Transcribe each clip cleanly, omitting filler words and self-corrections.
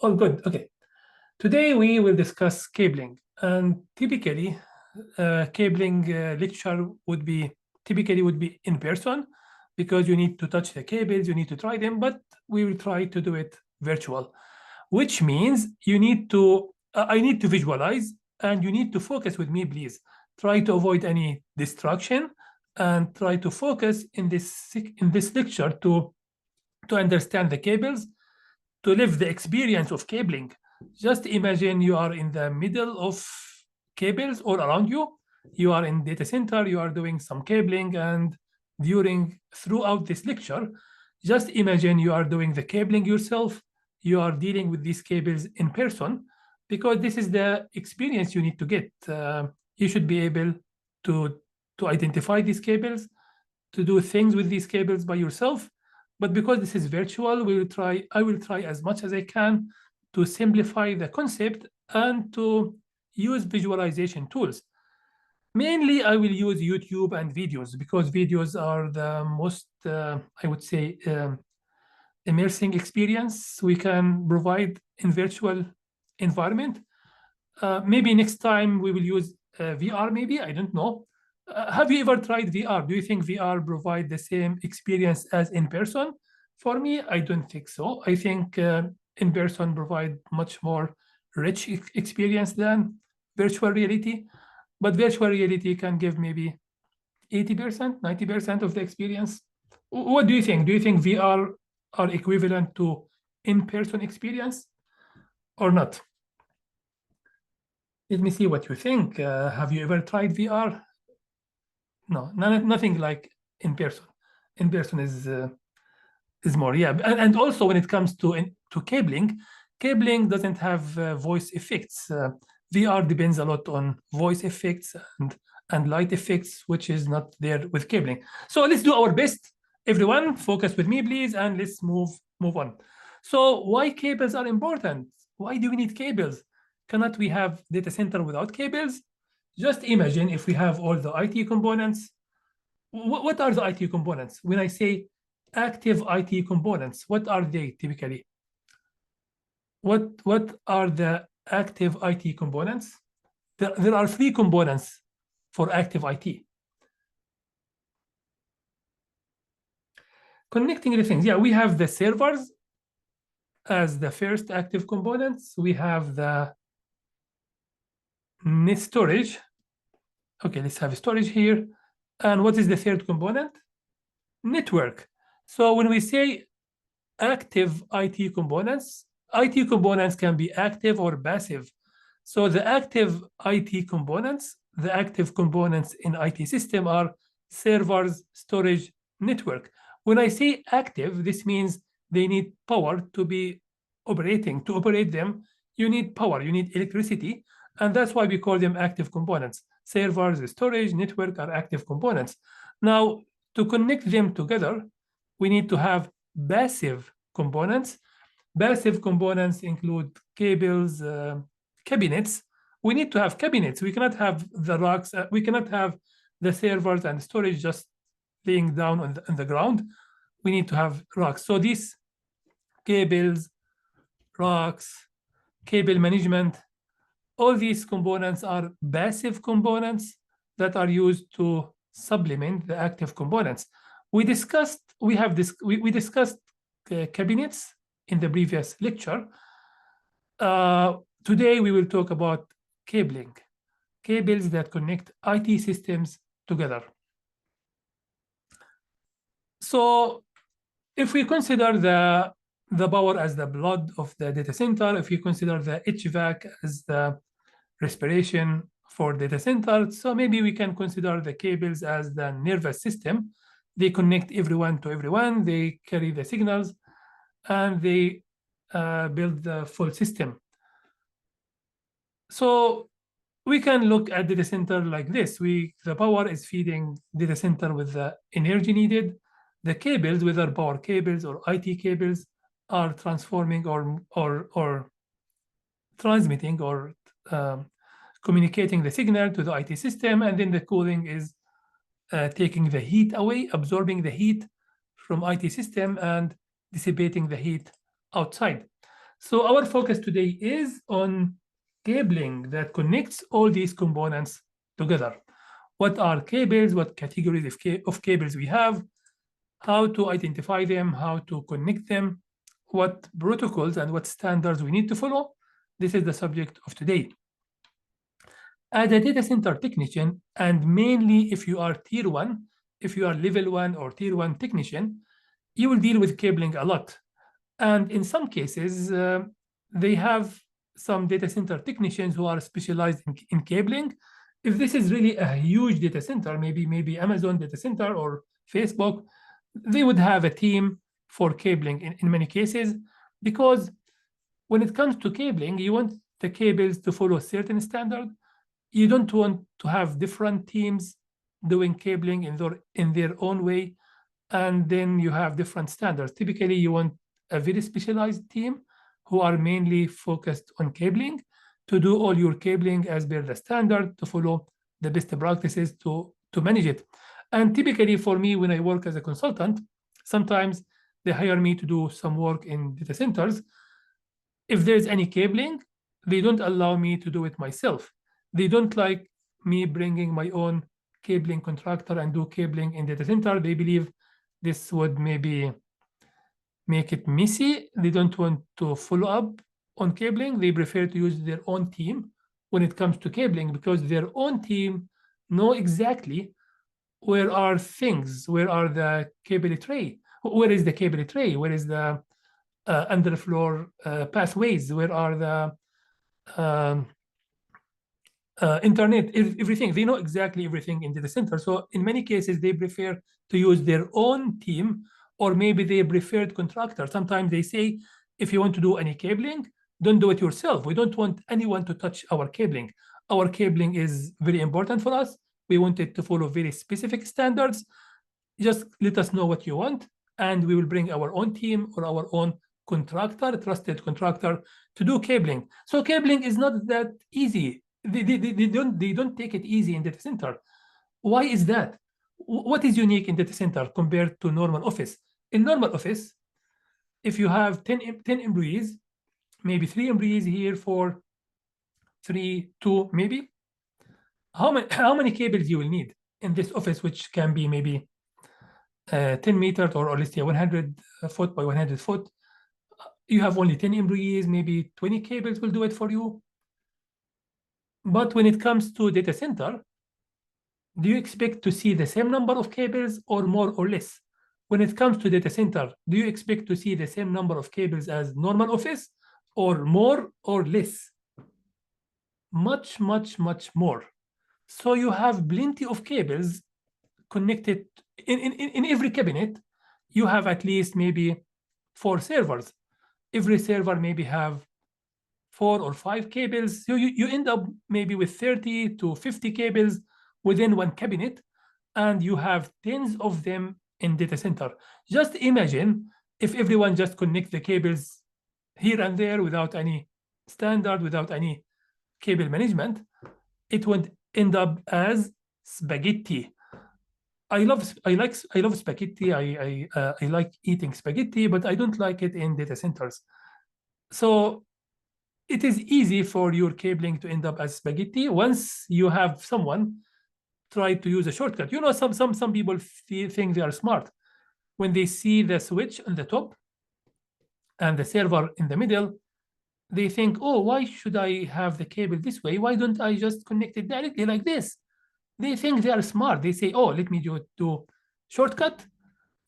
All good. Okay. Today we will discuss cabling, and typically, cabling lecture would be in person because you need to touch the cables, you need to try them, but we will try to do it virtual, which means you need to I need to visualize and you need to focus with me, please. Try to avoid any distraction and try to focus in this lecture to understand the cables, to live the experience of cabling. Just imagine you are in the middle of cables all around you. You are in data center, you are doing some cabling, and throughout this lecture, just imagine you are doing the cabling yourself. You are dealing with these cables in person because this is the experience you need to get. You should be able to identify these cables, to do things with these cables by yourself. But because this is virtual, I will try as much as I can to simplify the concept and to use visualization tools. Mainly, I will use YouTube and videos because videos are the most, I would say, immersing experience we can provide in virtual environment. Maybe next time we will use VR, maybe, I don't know. Have you ever tried VR? Do you think VR provide the same experience as in person? For me, I don't think so. I think in person provide much more rich experience than virtual reality. But virtual reality can give maybe 80%, 90% of the experience. What do you think? Do you think VR are equivalent to in-person experience or not? Let me see what you think. Have you ever tried VR? No, nothing like in person. In person is more, yeah. And also when it comes to cabling, cabling doesn't have voice effects. VR depends a lot on voice effects and light effects, which is not there with cabling. So let's do our best. Everyone, focus with me, please, and let's move on. So why cables are important? Why do we need cables? Cannot we have data center without cables? Just imagine if we have all the IT components. What are the IT components? When I say active IT components, what are they typically? What are the active IT components? There are three components for active IT. Connecting the things. Yeah, we have the servers as the first active components. We have the net storage. Okay, let's have storage here. And what is the third component? Network. So when we say active IT components can be active or passive. So the active IT components, the active components in IT system are servers, storage, network. When I say active, this means they need power to be operating. To operate them, you need power, you need electricity, and that's why we call them active components. Servers, storage, network are active components. Now, to connect them together, we need to have passive components. Passive components include cables, cabinets. We need to have cabinets. We cannot have the racks. We cannot have the servers and storage just laying down on the ground. We need to have racks. So these cables, racks, cable management, all these components are passive components that are used to supplement the active components. We discussed cabinets in the previous lecture. Today we will talk about cabling, cables that connect IT systems together. So if we consider the power as the blood of the data center, if you consider the HVAC as the respiration for data center, so maybe we can consider the cables as the nervous system. They connect everyone to everyone, they carry the signals, and they build the full system. So we can look at data center like this. The power is feeding data center with the energy needed. The cables, whether power cables or IT cables, are transforming or transmitting or communicating the signal to the IT system, and then the cooling is taking the heat away, absorbing the heat from IT system and dissipating the heat outside. So our focus today is on cabling that connects all these components together. What are cables? What categories of cables we have? How to identify them? How to connect them? What protocols and what standards we need to follow? This is the subject of today. As a data center technician, and mainly if you are tier 1, if you are level 1 or tier 1 technician, you will deal with cabling a lot. And in some cases, they have some data center technicians who are specialized in cabling. If this is really a huge data center, maybe Amazon data center or Facebook, they would have a team for cabling in many cases, because when it comes to cabling, you want the cables to follow a certain standard. You don't want to have different teams doing cabling in their own way, and then you have different standards. Typically, you want a very specialized team who are mainly focused on cabling to do all your cabling as per the standard, to follow the best practices to manage it. And typically for me, when I work as a consultant, sometimes they hire me to do some work in data centers. If there's any cabling, they don't allow me to do it myself. They don't like me bringing my own cabling contractor and do cabling in data center. They believe this would maybe make it messy. They don't want to follow up on cabling. They prefer to use their own team when it comes to cabling, because their own team know exactly where are things, where are the cable tray, where is the cable tray, where is the underfloor pathways, where are the internet, everything. They know exactly everything in data center. So in many cases, they prefer to use their own team, or maybe their preferred contractor. Sometimes they say, if you want to do any cabling, don't do it yourself. We don't want anyone to touch our cabling. Our cabling is very important for us. We want it to follow very specific standards. Just let us know what you want, and we will bring our own team or our own contractor, trusted contractor, to do cabling. So cabling is not that easy. They don't take it easy in data center. Why is that? What is unique in data center compared to normal office? In normal office, if you have 10 employees, maybe 3 employees here for 3, 2, maybe, how many cables you will need in this office, which can be maybe 10 meters, or let's say 100 foot by 100 foot. You have only 10 employees, maybe 20 cables will do it for you. But when it comes to data center, do you expect to see the same number of cables or more or less? When it comes to data center, do you expect to see the same number of cables as normal office, or more or less? Much, much, much more. So you have plenty of cables connected in every cabinet. You have at least maybe 4 servers. Every server maybe have 4 or 5 cables. So you end up maybe with 30 to 50 cables within one cabinet, and you have tens of them in data center. Just imagine if everyone just connect the cables here and there without any standard, without any cable management, it would end up as spaghetti. I love spaghetti. I like eating spaghetti, but I don't like it in data centers. So it is easy for your cabling to end up as spaghetti once you have someone try to use a shortcut. You know, some people think they are smart. When they see the switch on the top and the server in the middle, they think, oh, why should I have the cable this way? Why don't I just connect it directly like this? They think they are smart. They say, oh, let me do shortcut.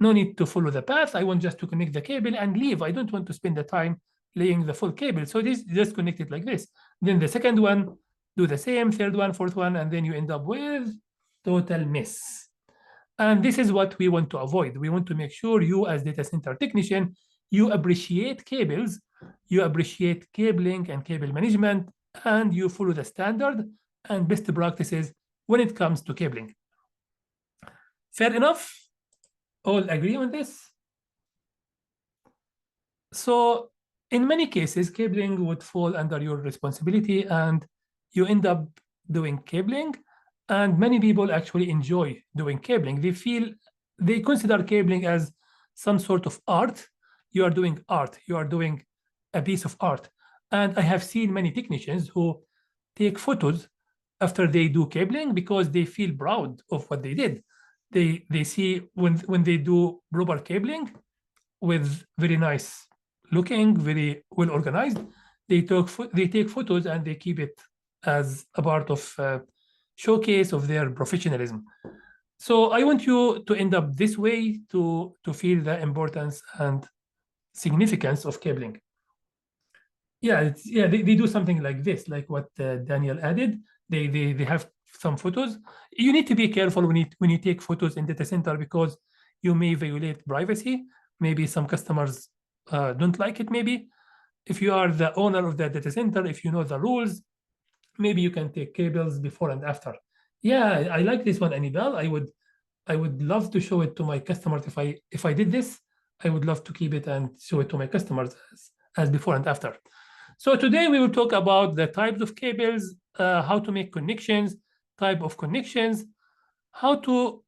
No need to follow the path. I want just to connect the cable and leave. I don't want to spend the time laying the full cable. So this just connect it like this. Then the second one, do the same, third one, fourth one, and then you end up with total mess. And this is what we want to avoid. We want to make sure you, as data center technician, you appreciate cables, you appreciate cabling and cable management, and you follow the standard and best practices when it comes to cabling. Fair enough? All agree on this? So in many cases, cabling would fall under your responsibility, and you end up doing cabling. And many people actually enjoy doing cabling. They consider cabling as some sort of art. You are doing art. You are doing a piece of art. And I have seen many technicians who take photos after they do cabling because they feel proud of what they did. They see when they do proper cabling with very nice looking, very well organized, they take photos and they keep it as a part of showcase of their professionalism. So I want you to end up this way to feel the importance and significance of cabling. Yeah, they do something like this, like what Daniel added. They have some photos. You need to be careful when you take photos in data center because you may violate privacy. Maybe some customers don't like it. Maybe if you are the owner of the data center, if you know the rules, maybe you can take cables before and after. Yeah, I like this one, Anibal. I would love to show it to my customers. If I did this, I would love to keep it and show it to my customers as before and after. So today we will talk about the types of cables, how to make connections, type of connections, how to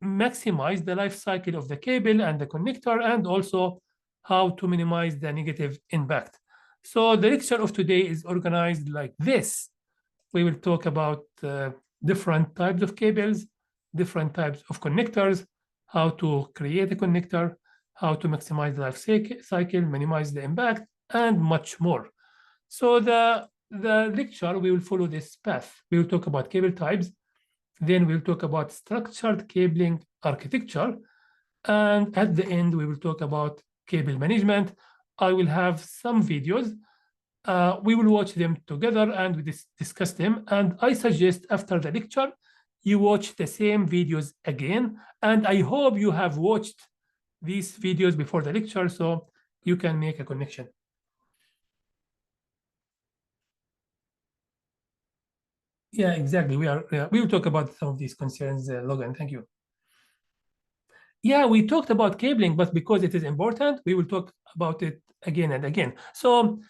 maximize the life cycle of the cable and the connector, and also how to minimize the negative impact. So the lecture of today is organized like this. We will talk about different types of cables, different types of connectors, how to create a connector, how to maximize the life cycle, minimize the impact, and much more. So the lecture, we will follow this path. We will talk about cable types, then we'll talk about structured cabling architecture, and at the end, we will talk about cable management. I will have some videos. We will watch them together and we discuss them. And I suggest after the lecture, you watch the same videos again. And I hope you have watched these videos before the lecture so you can make a connection. Yeah, exactly. We will talk about some of these concerns, Logan. Thank you. Yeah, we talked about cabling, but because it is important, we will talk about it again and again. So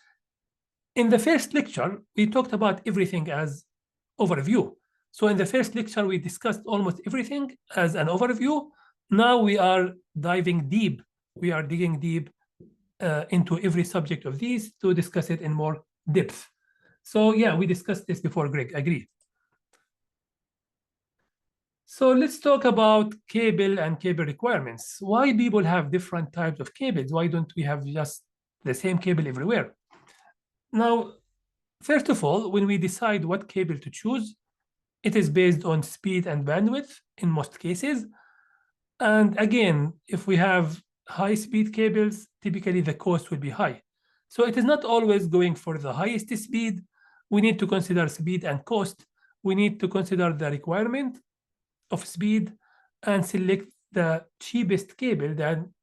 in the first lecture, we talked about everything as overview. So in the first lecture, we discussed almost everything as an overview. Now we are diving deep. We are digging deep into every subject of these to discuss it in more depth. So yeah, we discussed this before, Greg. Agree. So let's talk about cable and cable requirements. Why people have different types of cables? Why don't we have just the same cable everywhere? Now, first of all, when we decide what cable to choose, it is based on speed and bandwidth in most cases. And again, if we have high-speed cables, typically the cost will be high. So it is not always going for the highest speed. We need to consider speed and cost. We need to consider the requirement of speed and select the cheapest cable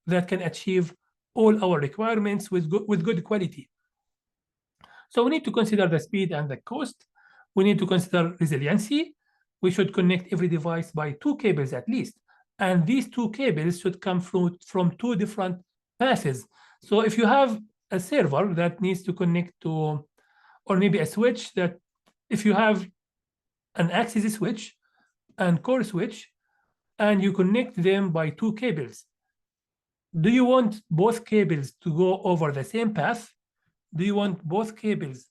that can achieve all our requirements with good quality. So we need to consider the speed and the cost. We need to consider resiliency. We should connect every device by 2 cables at least. And these 2 cables should come from 2 different paths. So if you have a server that needs to connect to, or maybe a switch that, if you have an access switch and core switch, and you connect them by 2 cables, do you want both cables to go over the same path? Do you want both cables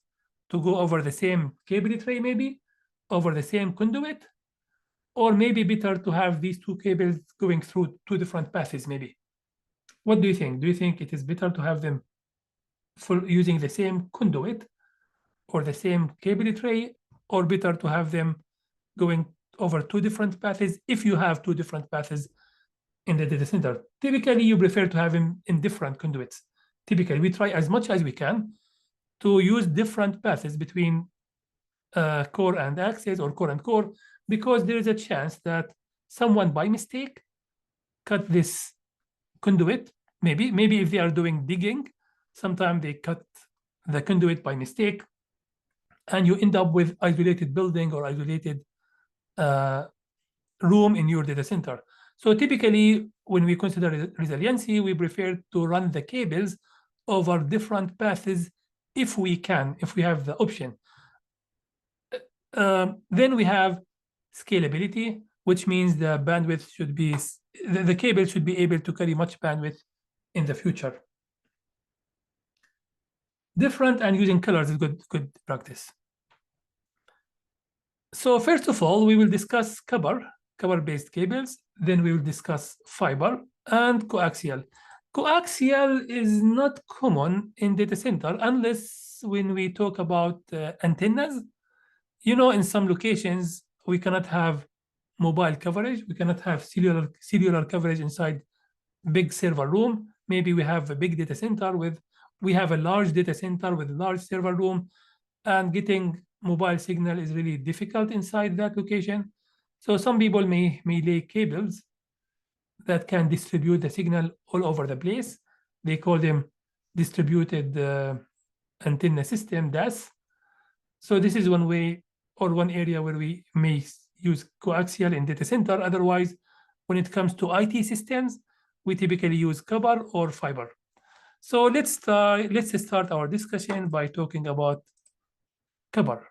to go over the same cable tray, maybe over the same conduit? Or maybe better to have these 2 cables going through 2 different paths, maybe? What do you think? Do you think it is better to have them using the same conduit or the same cable tray, or better to have them going over 2 different paths if you have 2 different paths in the data center? Typically, you prefer to have them in different conduits. Typically, we try as much as we can to use different paths between core and access, or core and core, because there is a chance that someone by mistake cut this conduit. Maybe if they are doing digging, sometimes they cut the conduit by mistake, and you end up with isolated building or isolated room in your data center. So typically, when we consider resiliency, we prefer to run the cables over different paths if we can, if we have the option. Then we have scalability, which means the bandwidth should be, the cable should be able to carry much bandwidth in the future. Different and using colors is good practice. So first of all, we will discuss copper-based cables. Then we will discuss fiber and coaxial. Coaxial is not common in data center unless when we talk about antennas. You know, in some locations, we cannot have mobile coverage. We cannot have cellular coverage inside big server room. Maybe we have a big data center we have a large data center with a large server room, and getting mobile signal is really difficult inside that location. So some people may lay cables that can distribute the signal all over the place. They call them distributed antenna system, DAS. So this is one way or one area where we may use coaxial in data center. Otherwise, when it comes to IT systems, we typically use copper or fiber. So let's start our discussion by talking about copper.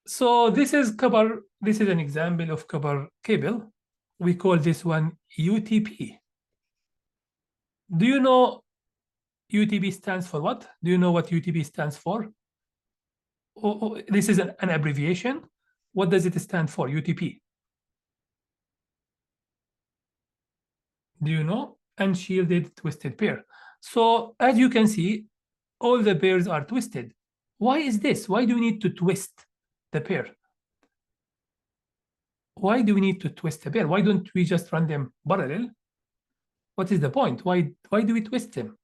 So this is copper. This is an example of copper cable. We call this one UTP. Do you know UTP stands for what? Do you know what UTP stands for? This is an abbreviation. What does it stand for, UTP? Do you know? Unshielded twisted pair. So as you can see, all the pairs are twisted. Why is this? Why do we need to twist the pair? Why do we need to twist the pair? Why don't we just run them parallel? What is the point? Why do we twist them?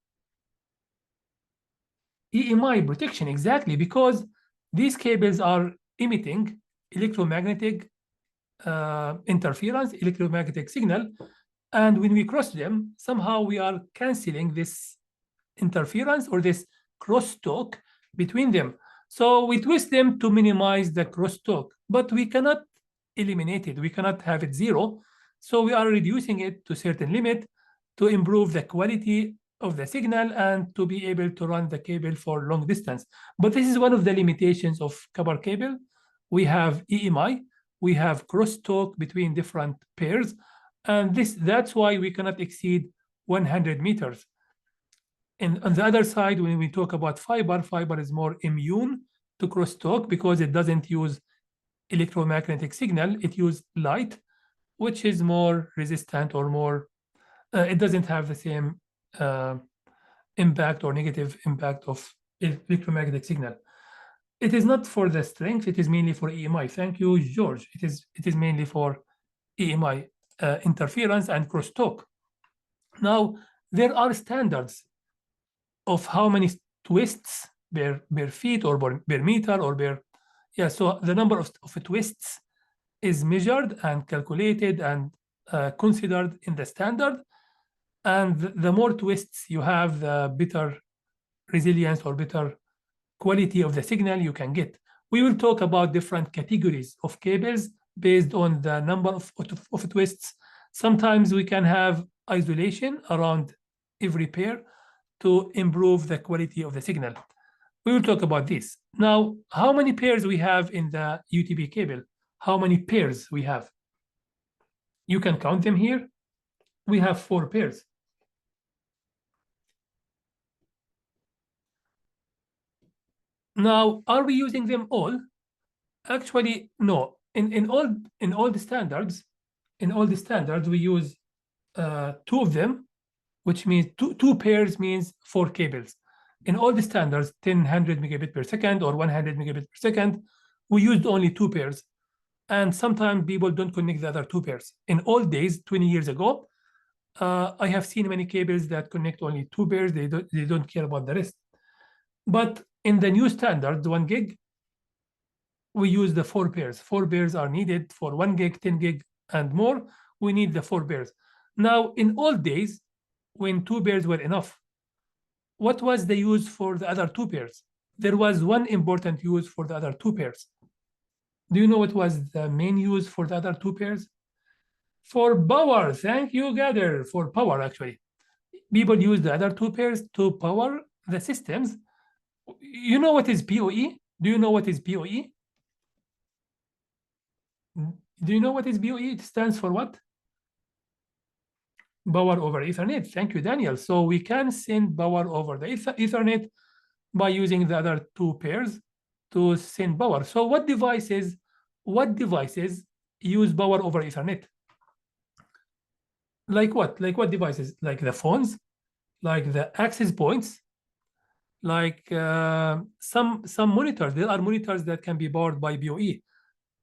EMI protection, exactly, because these cables are emitting electromagnetic interference, electromagnetic signal, and when we cross them, somehow we are canceling this interference or this crosstalk between them. So we twist them to minimize the crosstalk, but we cannot eliminate it. We cannot have it zero. So we are reducing it to a certain limit to improve the quality of the signal and to be able to run the cable for long distance. But this is one of the limitations of copper cable. We have EMI, we have crosstalk between different pairs, and that's why we cannot exceed 100 meters. And on the other side, when we talk about fiber is more immune to crosstalk because it doesn't use electromagnetic signal, it uses light, which is more resistant or more, it doesn't have the same impact or negative impact of electromagnetic signal. It is not for the strength, it is mainly for EMI. Thank you, George. It is mainly for EMI interference and crosstalk. Now, there are standards of how many twists per feet or per meter or per, yeah, so the number of twists is measured and calculated and considered in the standard. And the more twists you have, the better resilience or better quality of the signal you can get. We will talk about different categories of cables based on the number of twists. Sometimes we can have isolation around every pair to improve the quality of the signal. We will talk about this. Now, how many pairs we have in the UTP cable? How many pairs we have? You can count them here. We have 4 pairs. Now, are we using them all? Actually, no. In all the standards, we use 2 of them, which means two pairs means 4 cables. In all the standards, 100 megabit per second or 100 megabit per second, we used only 2 pairs. And sometimes people don't connect the other 2 pairs. In old days, 20 years ago, I have seen many cables that connect only 2 pairs. They don't care about the rest. But in the new standard, 1 gig, we use the 4 pairs. 4 pairs are needed for 1 gig, 10 gig, and more. We need the 4 pairs. Now, in old days, when 2 pairs were enough, what was the use for the other 2 pairs? There was one important use for the other 2 pairs. Do you know what was the main use for the other 2 pairs? For power. Thank you, Gather. For power, actually. People use the other 2 pairs to power the systems. You know what is PoE? Do you know what is PoE? Do you know what is PoE? It stands for what? Power over Ethernet. Thank you, Daniel. So we can send power over the Ethernet by using the other two pairs to send power. So what devices use power over Ethernet? Like what? Like what devices? Like the phones, like the access points, like some monitors. There are monitors that can be powered by BOE.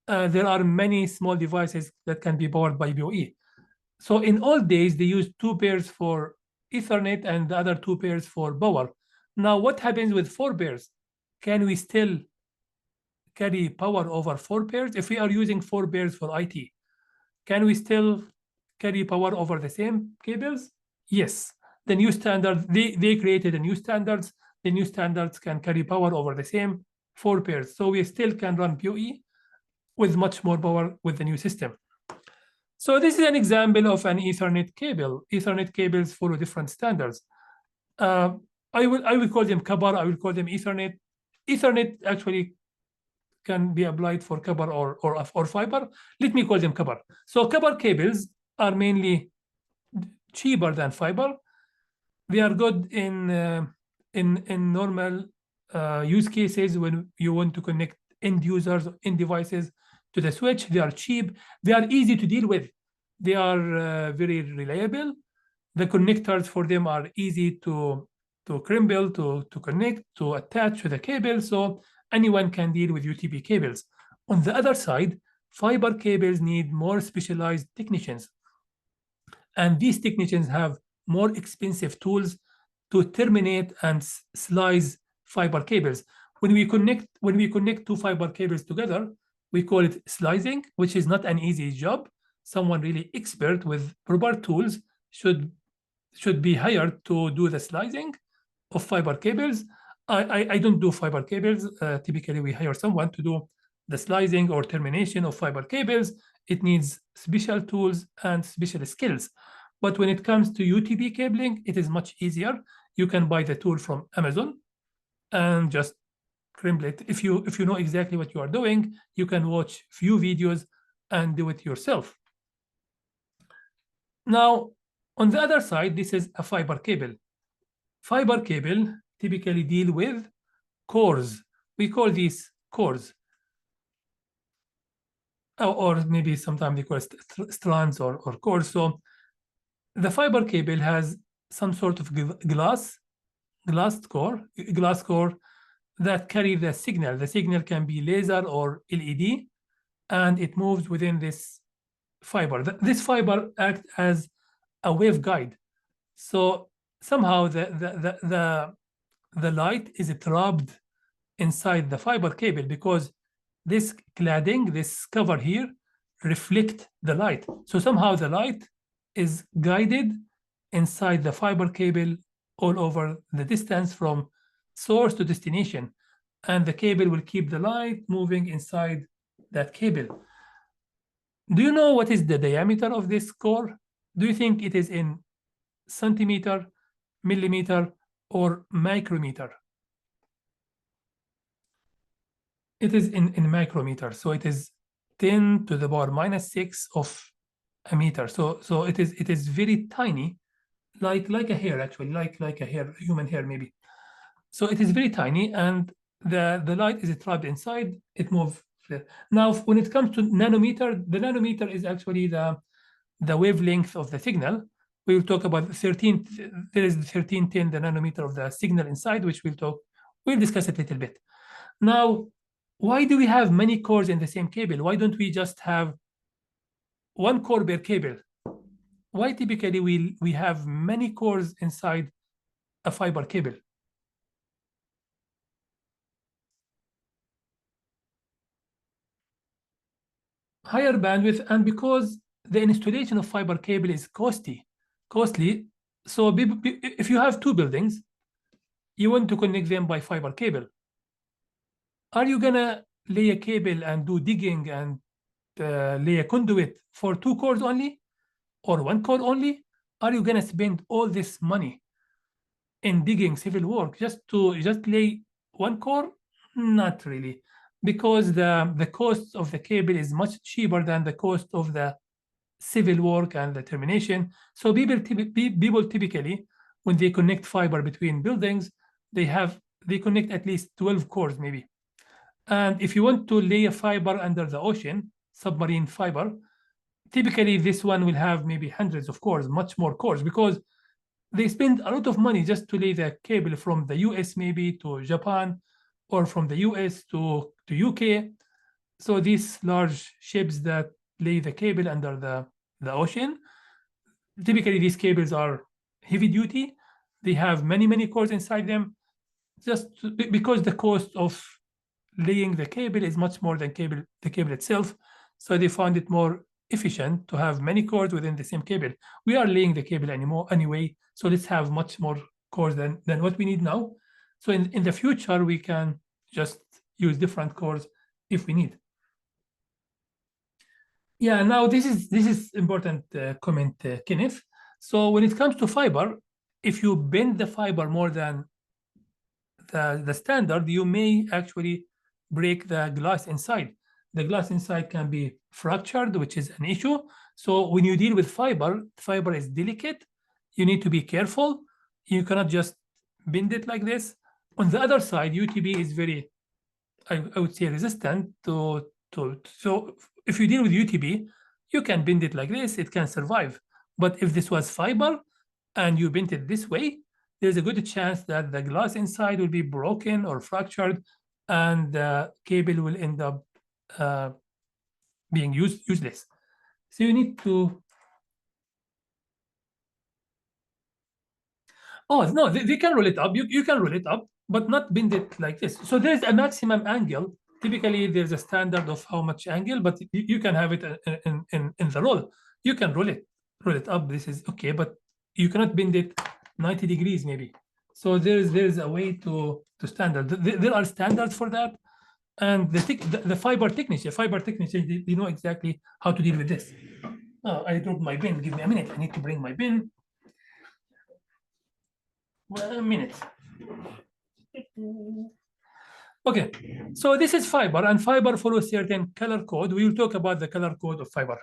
There are many small devices that can be powered by BOE. So in old days, they used two pairs for Ethernet and the other two pairs for power. Now, what happens with four pairs? Can we still carry power over four pairs? If we are using four pairs for IT, can we still carry power over the same cables? Yes. The new standard, they created a new standards. The new standards can carry power over the same four pairs. So we still can run PoE with much more power with the new system. So this is an example of an Ethernet cable. Ethernet cables follow different standards. I will call them copper. I will call them Ethernet. Ethernet actually can be applied for copper or fiber. Let me call them copper. So copper cables are mainly cheaper than fiber. They are good in normal use cases when you want to connect end users, end devices to the switch. They are cheap. They are easy to deal with. They are very reliable. The connectors for them are easy to crumble, to connect, to attach to the cable. So anyone can deal with UTP cables. On the other side, fiber cables need more specialized technicians. And these technicians have more expensive tools to terminate and slice fiber cables. When we connect two fiber cables together, we call it slicing, which is not an easy job. Someone really expert with proper tools should be hired to do the slicing of fiber cables. I don't do fiber cables. Typically, we hire someone to do the slicing or termination of fiber cables. It needs special tools and special skills. But when it comes to UTP cabling, it is much easier. You can buy the tool from Amazon and just crumble it. If you know exactly what you are doing, you can watch few videos and do it yourself. Now, on the other side, this is a fiber cable. Fiber cable typically deal with cores. We call these cores. Or maybe sometimes they call it strands or cores. So the fiber cable has some sort of glass core that carry the signal. The signal can be laser or LED, and it moves within this fiber. This fiber acts as a waveguide. So somehow the light is trapped inside the fiber cable because this cladding, this cover here, reflect the light. So somehow the light is guided inside the fiber cable all over the distance from source to destination. And the cable will keep the light moving inside that cable. Do you know what is the diameter of this core? Do you think it is in centimeter, millimeter, or micrometer? It is in micrometer. So it is 10 to the power minus 6 of a meter. So it is very tiny, like a hair, actually, like a hair, human hair maybe. So it is very tiny, and the light is trapped inside. It moves. Now, when it comes to nanometer, the nanometer is actually the wavelength of the signal. We will talk about 13. There is 1310, the nanometer of the signal inside, which we'll discuss it a little bit. Now, why do we have many cores in the same cable? Why don't we just have one core per cable? Why typically we have many cores inside a fiber cable? Higher bandwidth, and because the installation of fiber cable is costly. So if you have two buildings, you want to connect them by fiber cable. Are you gonna lay a cable and do digging and lay a conduit for two cores only, or one core only? Are you gonna spend all this money in digging civil work just to lay one core? Not really, because the cost of the cable is much cheaper than the cost of the civil work and the termination. So people typically, when they connect fiber between buildings, they connect at least 12 cores maybe. And if you want to lay a fiber under the ocean, submarine fiber, typically this one will have maybe hundreds of cores, much more cores, because they spend a lot of money just to lay the cable from the US maybe to Japan, or from the US to UK. So these large ships that lay the cable under the ocean, typically these cables are heavy duty. They have many cores inside them, just because the cost of laying the cable is much more than the cable itself. So they found it more efficient to have many cores within the same cable. We are laying the cable anyway, so let's have much more cores than what we need now. So in the future, we can just use different cores if we need. Yeah, now this is important comment, Kenneth. So when it comes to fiber, if you bend the fiber more than the standard, you may actually break the glass inside. The glass inside can be fractured, which is an issue. So when you deal with fiber is delicate. You need to be careful. You cannot just bend it like this. On the other side, UTB is very, I would say, resistant to so if you deal with UTB, you can bend it like this, it can survive. But if this was fiber and you bend it this way, there's a good chance that the glass inside will be broken or fractured, and the cable will end up being useless. So you need to. Oh no, they can roll it up. You can roll it up, but not bend it like this. So there's a maximum angle. Typically, there's a standard of how much angle, but you can have it in the roll. You can roll it up. This is okay, but you cannot bend it 90 degrees maybe. So there's a way to standard. There are standards for that, and the fiber technician, they know exactly how to deal with this. Oh, I dropped my bin. Give me a minute. I need to bring my bin. 1 minute. Okay, so this is fiber, and fiber follows certain color code. We will talk about the color code of fiber.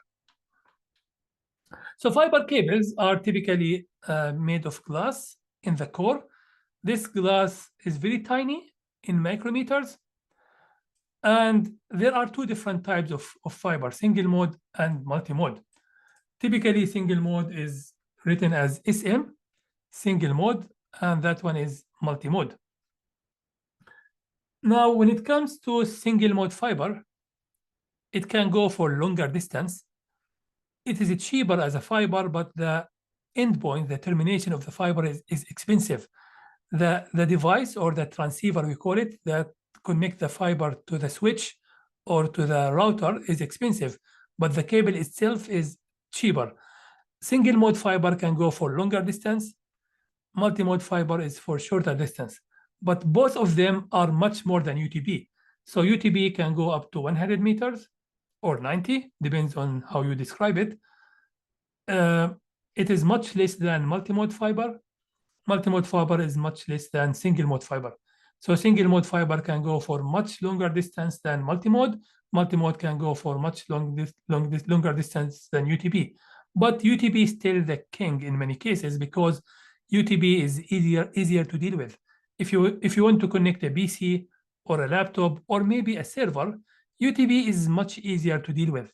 So fiber cables are typically made of glass in the core. This glass is very tiny in micrometers. And there are two different types of fiber, single mode and multi-mode. Typically, single mode is written as SM, single mode, and that one is multi-mode. Now, when it comes to single mode fiber, it can go for longer distance. It is cheaper as a fiber, but the endpoint, the termination of the fiber is expensive. The device or the transceiver, we call it, that connect the fiber to the switch or to the router is expensive, but the cable itself is cheaper. Single mode fiber can go for longer distance. Multi-mode fiber is for shorter distance, but both of them are much more than UTB. So UTB can go up to 100 meters or 90, depends on how you describe it. It is much less than multi-mode fiber. Multi-mode fiber is much less than single mode fiber. So single mode fiber can go for much longer distance than multi-mode. Multi-mode can go for much longer distance than UTB. But UTB is still the king in many cases because UTB is easier to deal with. If you want to connect a PC or a laptop or maybe a server, UTB is much easier to deal with.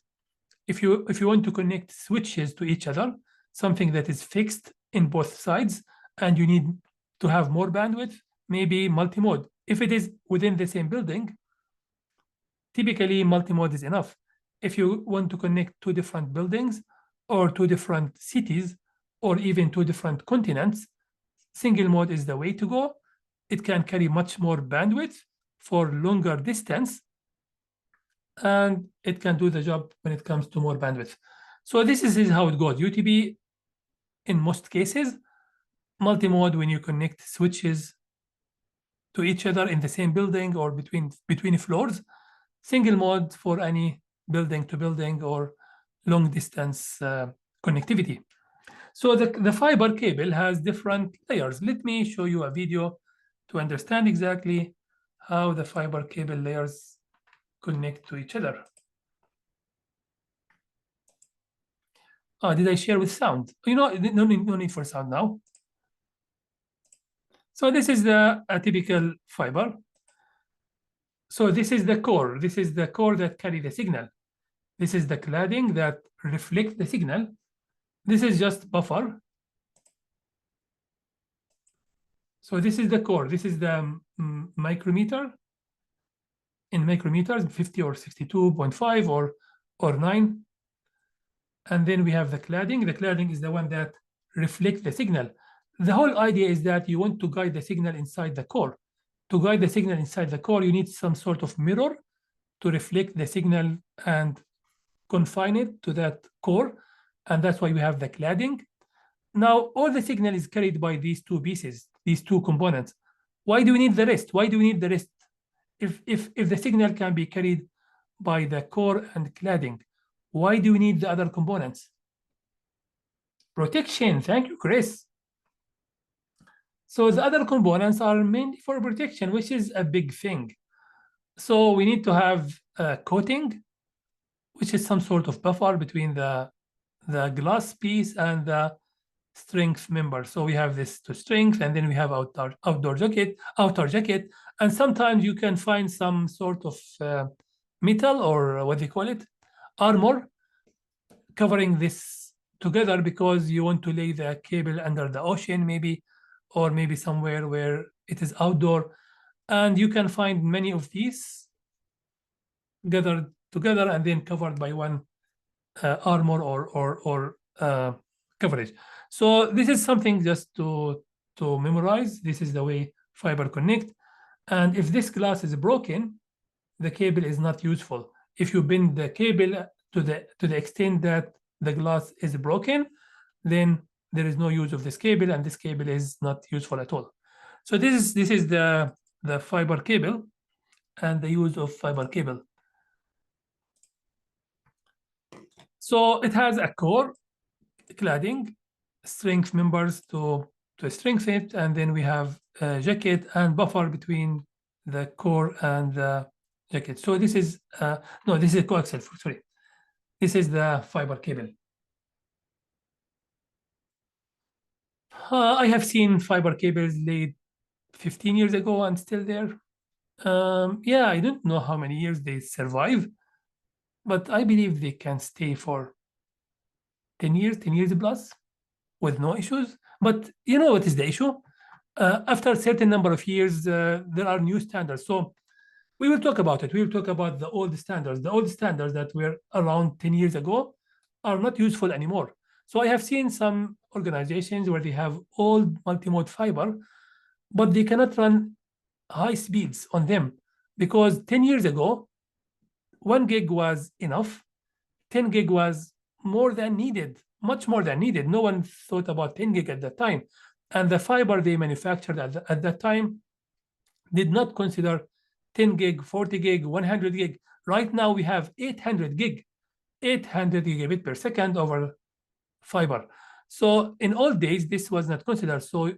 If you want to connect switches to each other, something that is fixed in both sides, and you need to have more bandwidth, maybe multi-mode. If it is within the same building, typically multi-mode is enough. If you want to connect two different buildings or two different cities or even two different continents, single mode is the way to go. It can carry much more bandwidth for longer distance, and it can do the job when it comes to more bandwidth. So this is how it goes. UTB in most cases, multi-mode when you connect switches to each other in the same building or between floors, single mode for any building to building or long distance connectivity. So the fiber cable has different layers. Let me show you a video to understand exactly how the fiber cable layers connect to each other. Did I share with sound? No need for sound now. So this is a typical fiber. So this is the core. This is the core that carry the signal. This is the cladding that reflect the signal. This is just buffer. So this is the core. This is the micrometer. In micrometers, 50 or 62.5 or 9. And then we have the cladding. The cladding is the one that reflects the signal. The whole idea is that you want to guide the signal inside the core. To guide the signal inside the core, you need some sort of mirror to reflect the signal and confine it to that core. And that's why we have the cladding. Now, all the signal is carried by these two pieces, these two components. Why do we need the rest? Why do we need the rest? If the signal can be carried by the core and cladding, why do we need the other components? Protection. Thank you, Chris. So the other components are mainly for protection, which is a big thing. So we need to have a coating, which is some sort of buffer between the glass piece and the strength member. So we have this to strength, and then we have outer jacket, and sometimes you can find some sort of metal, or what they call it, armor, covering this together because you want to lay the cable under the ocean, maybe, or maybe somewhere where it is outdoor. And you can find many of these gathered together and then covered by one armor or coverage. So this is something just to memorize. This is the way fiber connect. And if this glass is broken, the cable is not useful. If you bend the cable to the extent that the glass is broken, then there is no use of this cable, and this cable is not useful at all. So this is the fiber cable and the use of fiber cable. So it has a core, cladding, strength members to strengthen it, and then we have a jacket and buffer between the core and the jacket. So this is no, this is coaxial. Sorry, this is the fiber cable. I have seen fiber cables laid 15 years ago and still there. Yeah, I don't know how many years they survive, but I believe they can stay for 10 years plus with no issues. But you know what is the issue? After a certain number of years, there are new standards. So we will talk about it. We will talk about the old standards. The old standards that were around 10 years ago are not useful anymore. So I have seen some organizations where they have old multimode fiber, but they cannot run high speeds on them because 10 years ago, 1 gig was enough. 10 gig was more than needed, much more than needed. No one thought about 10 gig at that time. And the fiber they manufactured at that time did not consider 10 gig, 40 gig, 100 gig. Right now we have 800 gig, 800 gigabit per second over fiber. So in old days, this was not considered. So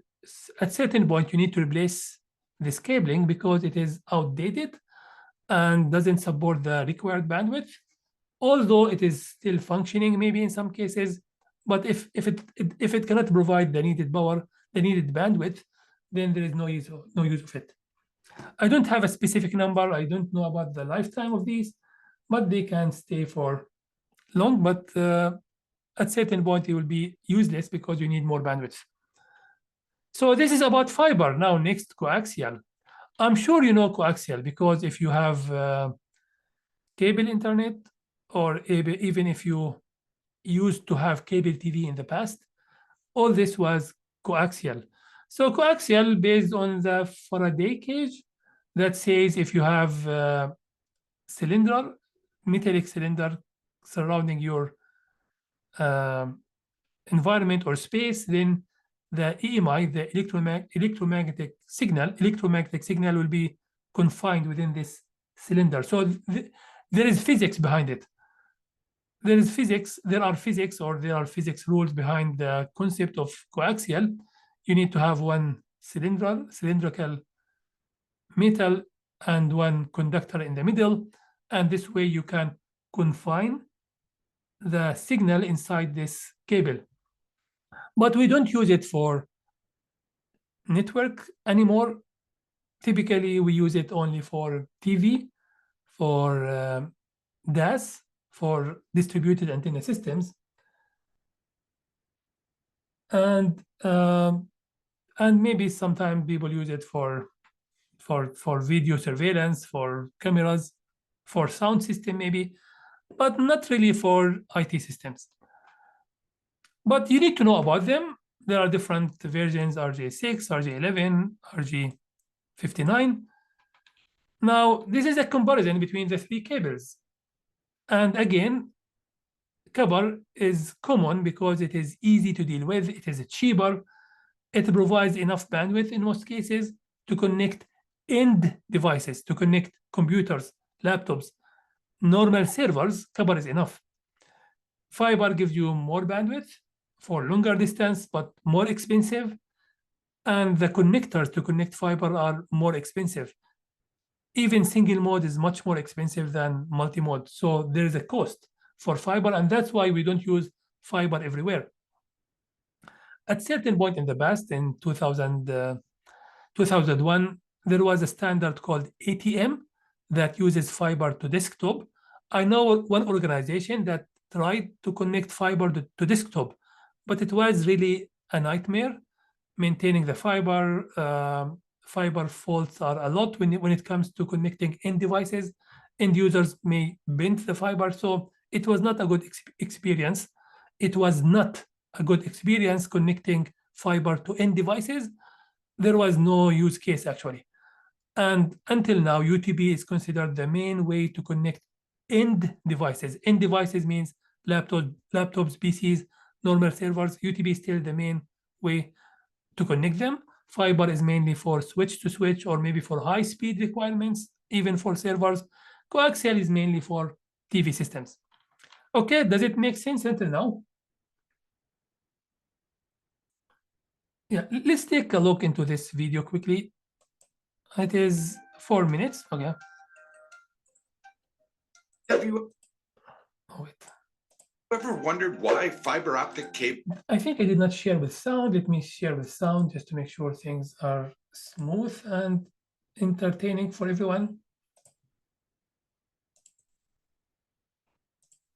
at certain point, you need to replace this cabling because it is outdated and doesn't support the required bandwidth, although it is still functioning maybe in some cases. But if it cannot provide the needed power, the needed bandwidth, then there is no use of it. I don't have a specific number. I don't know about the lifetime of these, but they can stay for long. But at certain point, it will be useless because you need more bandwidth. So this is about fiber. Now, next, coaxial. I'm sure you know coaxial because if you have cable internet, or even if you used to have cable TV in the past, all this was coaxial. So coaxial based on the Faraday cage that says if you have a cylinder, metallic cylinder surrounding your environment or space, then the EMI, the electromagnetic signal will be confined within this cylinder. So there is physics behind it. There are physics rules behind the concept of coaxial. You need to have one cylindrical metal and one conductor in the middle, and this way you can confine the signal inside this cable. But we don't use it for network anymore. Typically, we use it only for TV, for DAS, for distributed antenna systems, and maybe sometimes people use it for video surveillance, for cameras, for sound system maybe, but not really for IT systems. But you need to know about them. There are different versions: RJ6, RJ11, RJ59. Now, this is a comparison between the three cables. And again, copper is common because it is easy to deal with, it is cheaper, it provides enough bandwidth in most cases to connect end devices, to connect computers, laptops, normal servers. Copper is enough. Fiber gives you more bandwidth for longer distance, but more expensive. And the connectors to connect fiber are more expensive. Even single mode is much more expensive than multi-mode. So there is a cost for fiber, and that's why we don't use fiber everywhere. At certain point in the past, in 2001, there was a standard called ATM that uses fiber to desktop. I know one organization that tried to connect fiber to desktop, but it was really a nightmare maintaining the fiber. Fiber faults are a lot when it comes to connecting end devices. End users may bend the fiber, so it was not a good experience. It was not a good experience connecting fiber to end devices. There was no use case actually. And until now, UTP is considered the main way to connect end devices. End devices means laptops, PCs, normal servers. UTP is still the main way to connect them. Fiber is mainly for switch to switch or maybe for high speed requirements, even for servers. Coaxial is mainly for TV systems. Okay, does it make sense until now? Yeah, let's take a look into this video quickly. It is 4 minutes. Okay. Have you Oh, wait. ever wondered why fiber optic cable? I think I did not share with sound. Let me share with sound just to make sure things are smooth and entertaining for everyone.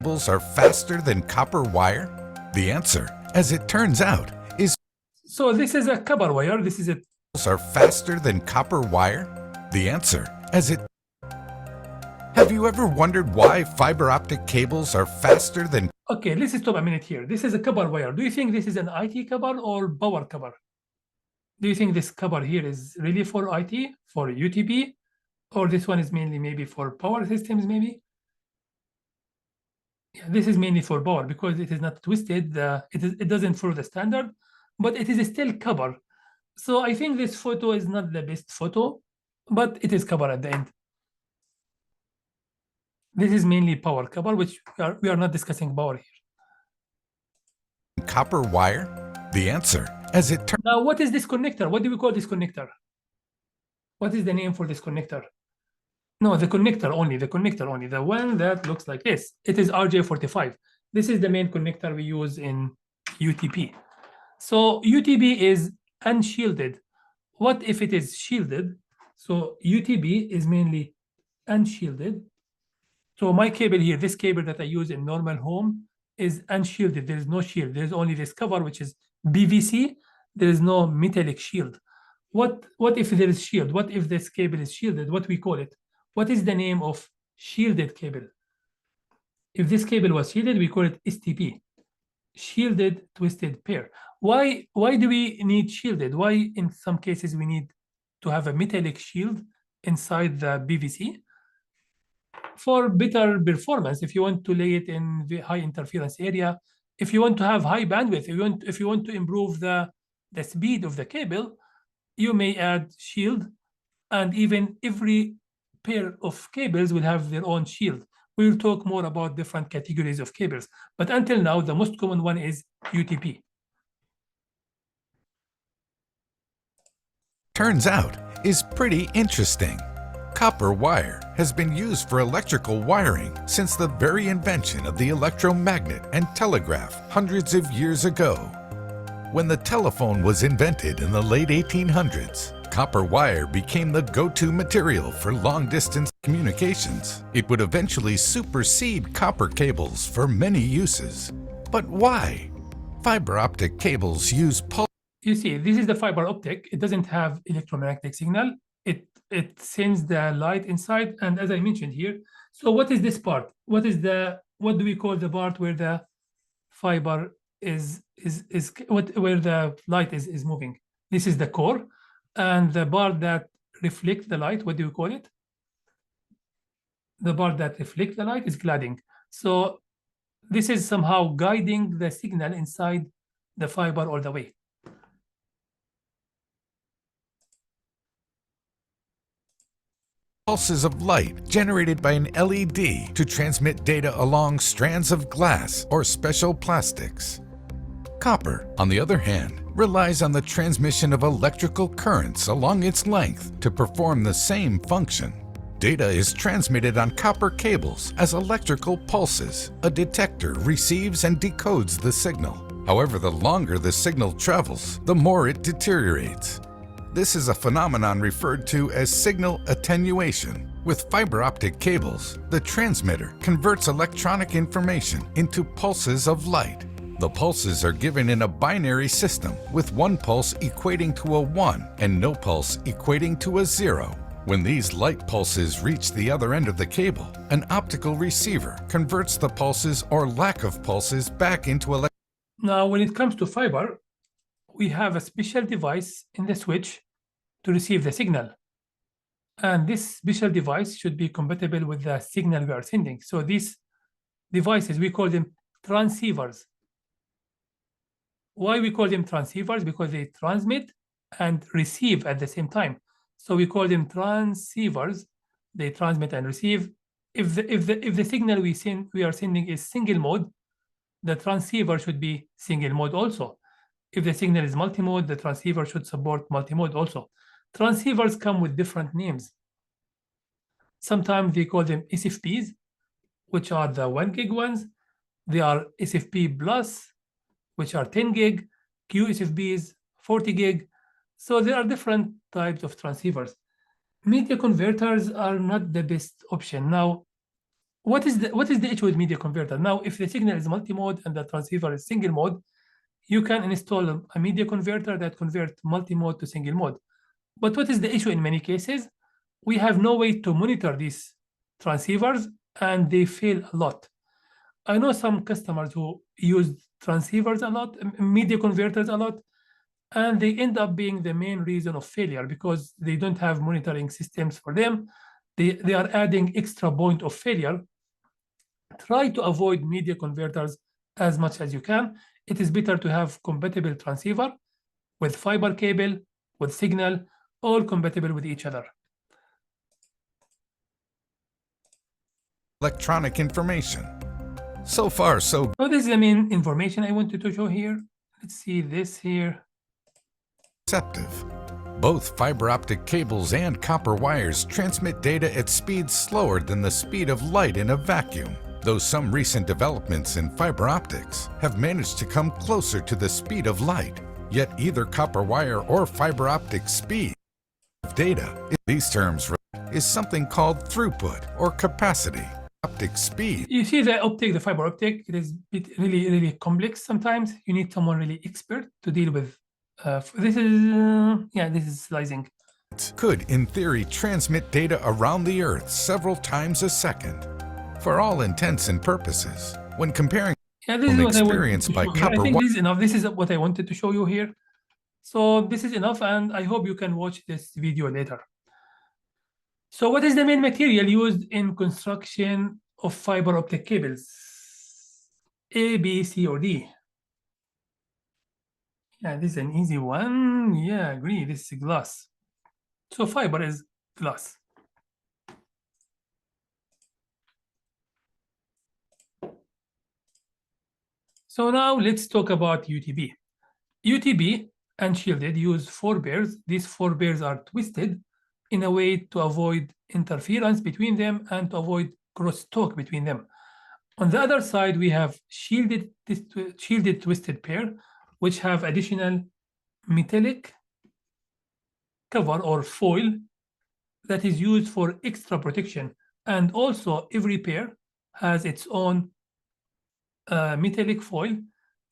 Cables are faster than copper wire? The answer, as it turns out, is So this is a copper wire. This is a are faster than copper wire? The answer, as it Have you ever wondered why fiber optic cables are faster than Okay, let's stop a minute here. This is a copper wire. Do you think this is an IT copper or power copper? Do you think this copper here is really for IT, for UTP, or this one is mainly maybe for power systems maybe? Yeah, this is mainly for power because it is not twisted. It doesn't follow the standard, but it is still copper. So I think this photo is not the best photo, but it is copper at the end. This is mainly power copper, which we are not discussing power here. copper wire? The answer, as it turns Now, what is this connector? What do we call this connector? What is the name for this connector? No, the connector only, the one that looks like this. It is RJ45. This is the main connector we use in UTP. So UTP is unshielded. What if it is shielded? So UTP is mainly unshielded. So my cable here, this cable that I use in normal home is unshielded. There is no shield. There is only this cover, which is PVC. There is no metallic shield. What if there is shield? What if this cable is shielded? What we call it? What is the name of shielded cable? If this cable was shielded, we call it STP, shielded twisted pair. Why do we need shielded? Why in some cases we need to have a metallic shield inside the PVC? For better performance, if you want to lay it in the high interference area, if you want to have high bandwidth, if you want to improve the speed of the cable, you may add shield, and even every pair of cables will have their own shield. We will talk more about different categories of cables, but until now, the most common one is UTP. turns out is pretty interesting. Copper wire has been used for electrical wiring since the very invention of the electromagnet and telegraph hundreds of years ago. When the telephone was invented in the late 1800s, copper wire became the go-to material for long-distance communications. It would eventually supersede copper cables for many uses. But why? Fiber optic cables use pulse. You see, this is the fiber optic. It doesn't have electromagnetic signal. It sends the light inside. And as I mentioned here, so what is this part? What do we call the part where the fiber where the light is moving? This is the core. And the part that reflects the light, what do you call it? The part that reflects the light is cladding. So this is somehow guiding the signal inside the fiber all the way. Pulses of light generated by an LED to transmit data along strands of glass or special plastics. Copper, on the other hand, relies on the transmission of electrical currents along its length to perform the same function. Data is transmitted on copper cables as electrical pulses. A detector receives and decodes the signal. However, the longer the signal travels, the more it deteriorates. This is a phenomenon referred to as signal attenuation. With fiber optic cables, the transmitter converts electronic information into pulses of light. The pulses are given in a binary system, with one pulse equating to a 1 and no pulse equating to a 0. When these light pulses reach the other end of the cable, an optical receiver converts the pulses or lack of pulses back into electronic. Now, when it comes to fiber, we have a special device in the switch to receive the signal. And this special device should be compatible with the signal we are sending. So these devices, we call them transceivers. Why we call them transceivers? Because they transmit and receive at the same time. So we call them transceivers. They transmit and receive. If the signal we are sending is single mode, the transceiver should be single mode also. If the signal is multimode, the transceiver should support multimode also. Transceivers come with different names. Sometimes they call them SFPs, which are the 1 gig ones. They are SFP plus, which are 10 gig, QSFPs, 40 gig. So there are different types of transceivers. Media converters are not the best option. Now, what is the issue with media converter? Now, if the signal is multimode and the transceiver is single mode, you can install a media converter that converts multimode to single mode. But what is the issue in many cases? We have no way to monitor these transceivers, and they fail a lot. I know some customers who use transceivers a lot, media converters a lot, and they end up being the main reason of failure because they don't have monitoring systems for them. They are adding extra point of failure. Try to avoid media converters as much as you can. It is better to have compatible transceiver with fiber cable, with signal, all compatible with each other. Electronic information. So far, so good. So this is the main information I wanted to show here. Let's see this here. Receptive. Both fiber optic cables and copper wires transmit data at speeds slower than the speed of light in a vacuum. Though some recent developments in fiber optics have managed to come closer to the speed of light, yet either copper wire or fiber optic speed of data in these terms is something called throughput or capacity. Optic speed. You see the fiber optic, it is really, really complex sometimes. You need someone really expert to deal with. This is slicing. Could, in theory, transmit data around the Earth several times a second. For all intents and purposes, when comparing this is what experience by copper I think wire. this is enough. This is what I wanted to show you here. So this is enough, and I hope you can watch this video later. So what is the main material used in construction of fiber optic cables? A, B, C, or D? Yeah, this is an easy one. Yeah, I agree. This is glass. So fiber is glass. So now let's talk about UTB. UTB and shielded use 4 pairs. These 4 pairs are twisted in a way to avoid interference between them and to avoid crosstalk between them. On the other side, we have shielded twisted pair, which have additional metallic cover or foil that is used for extra protection. And also every pair has its own metallic foil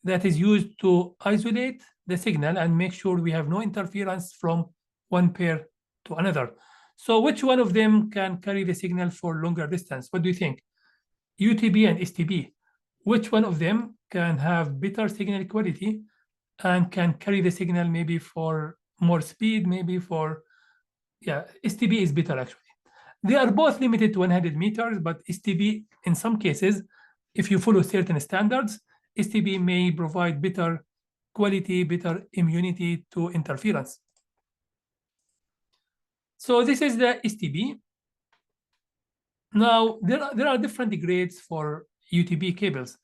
that is used to isolate the signal and make sure we have no interference from one pair to another. So which one of them can carry the signal for longer distance? What do you think? UTB and STB, which one of them can have better signal quality and can carry the signal maybe for more speed, maybe for, yeah, STB is better actually. They are both limited to 100 meters, but STB in some cases, if you follow certain standards, STB may provide better quality, better immunity to interference. So this is the STB. Now, there are different grades for UTB cables.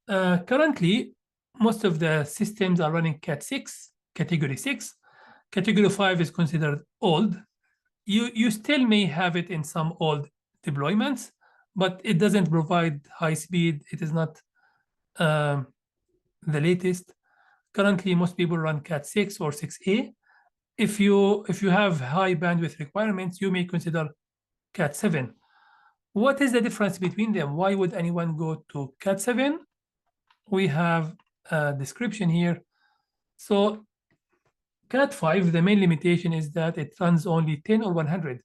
Currently, most of the systems are running Cat 6, Category 6. Category 5 is considered old. You still may have it in some old deployments, but it doesn't provide high speed. It is not the latest. Currently, most people run Cat 6 or 6A. If you have high bandwidth requirements, you may consider Cat 7. What is the difference between them? Why would anyone go to Cat 7? We have a description here. So Cat 5, the main limitation is that it runs only 10 or 100.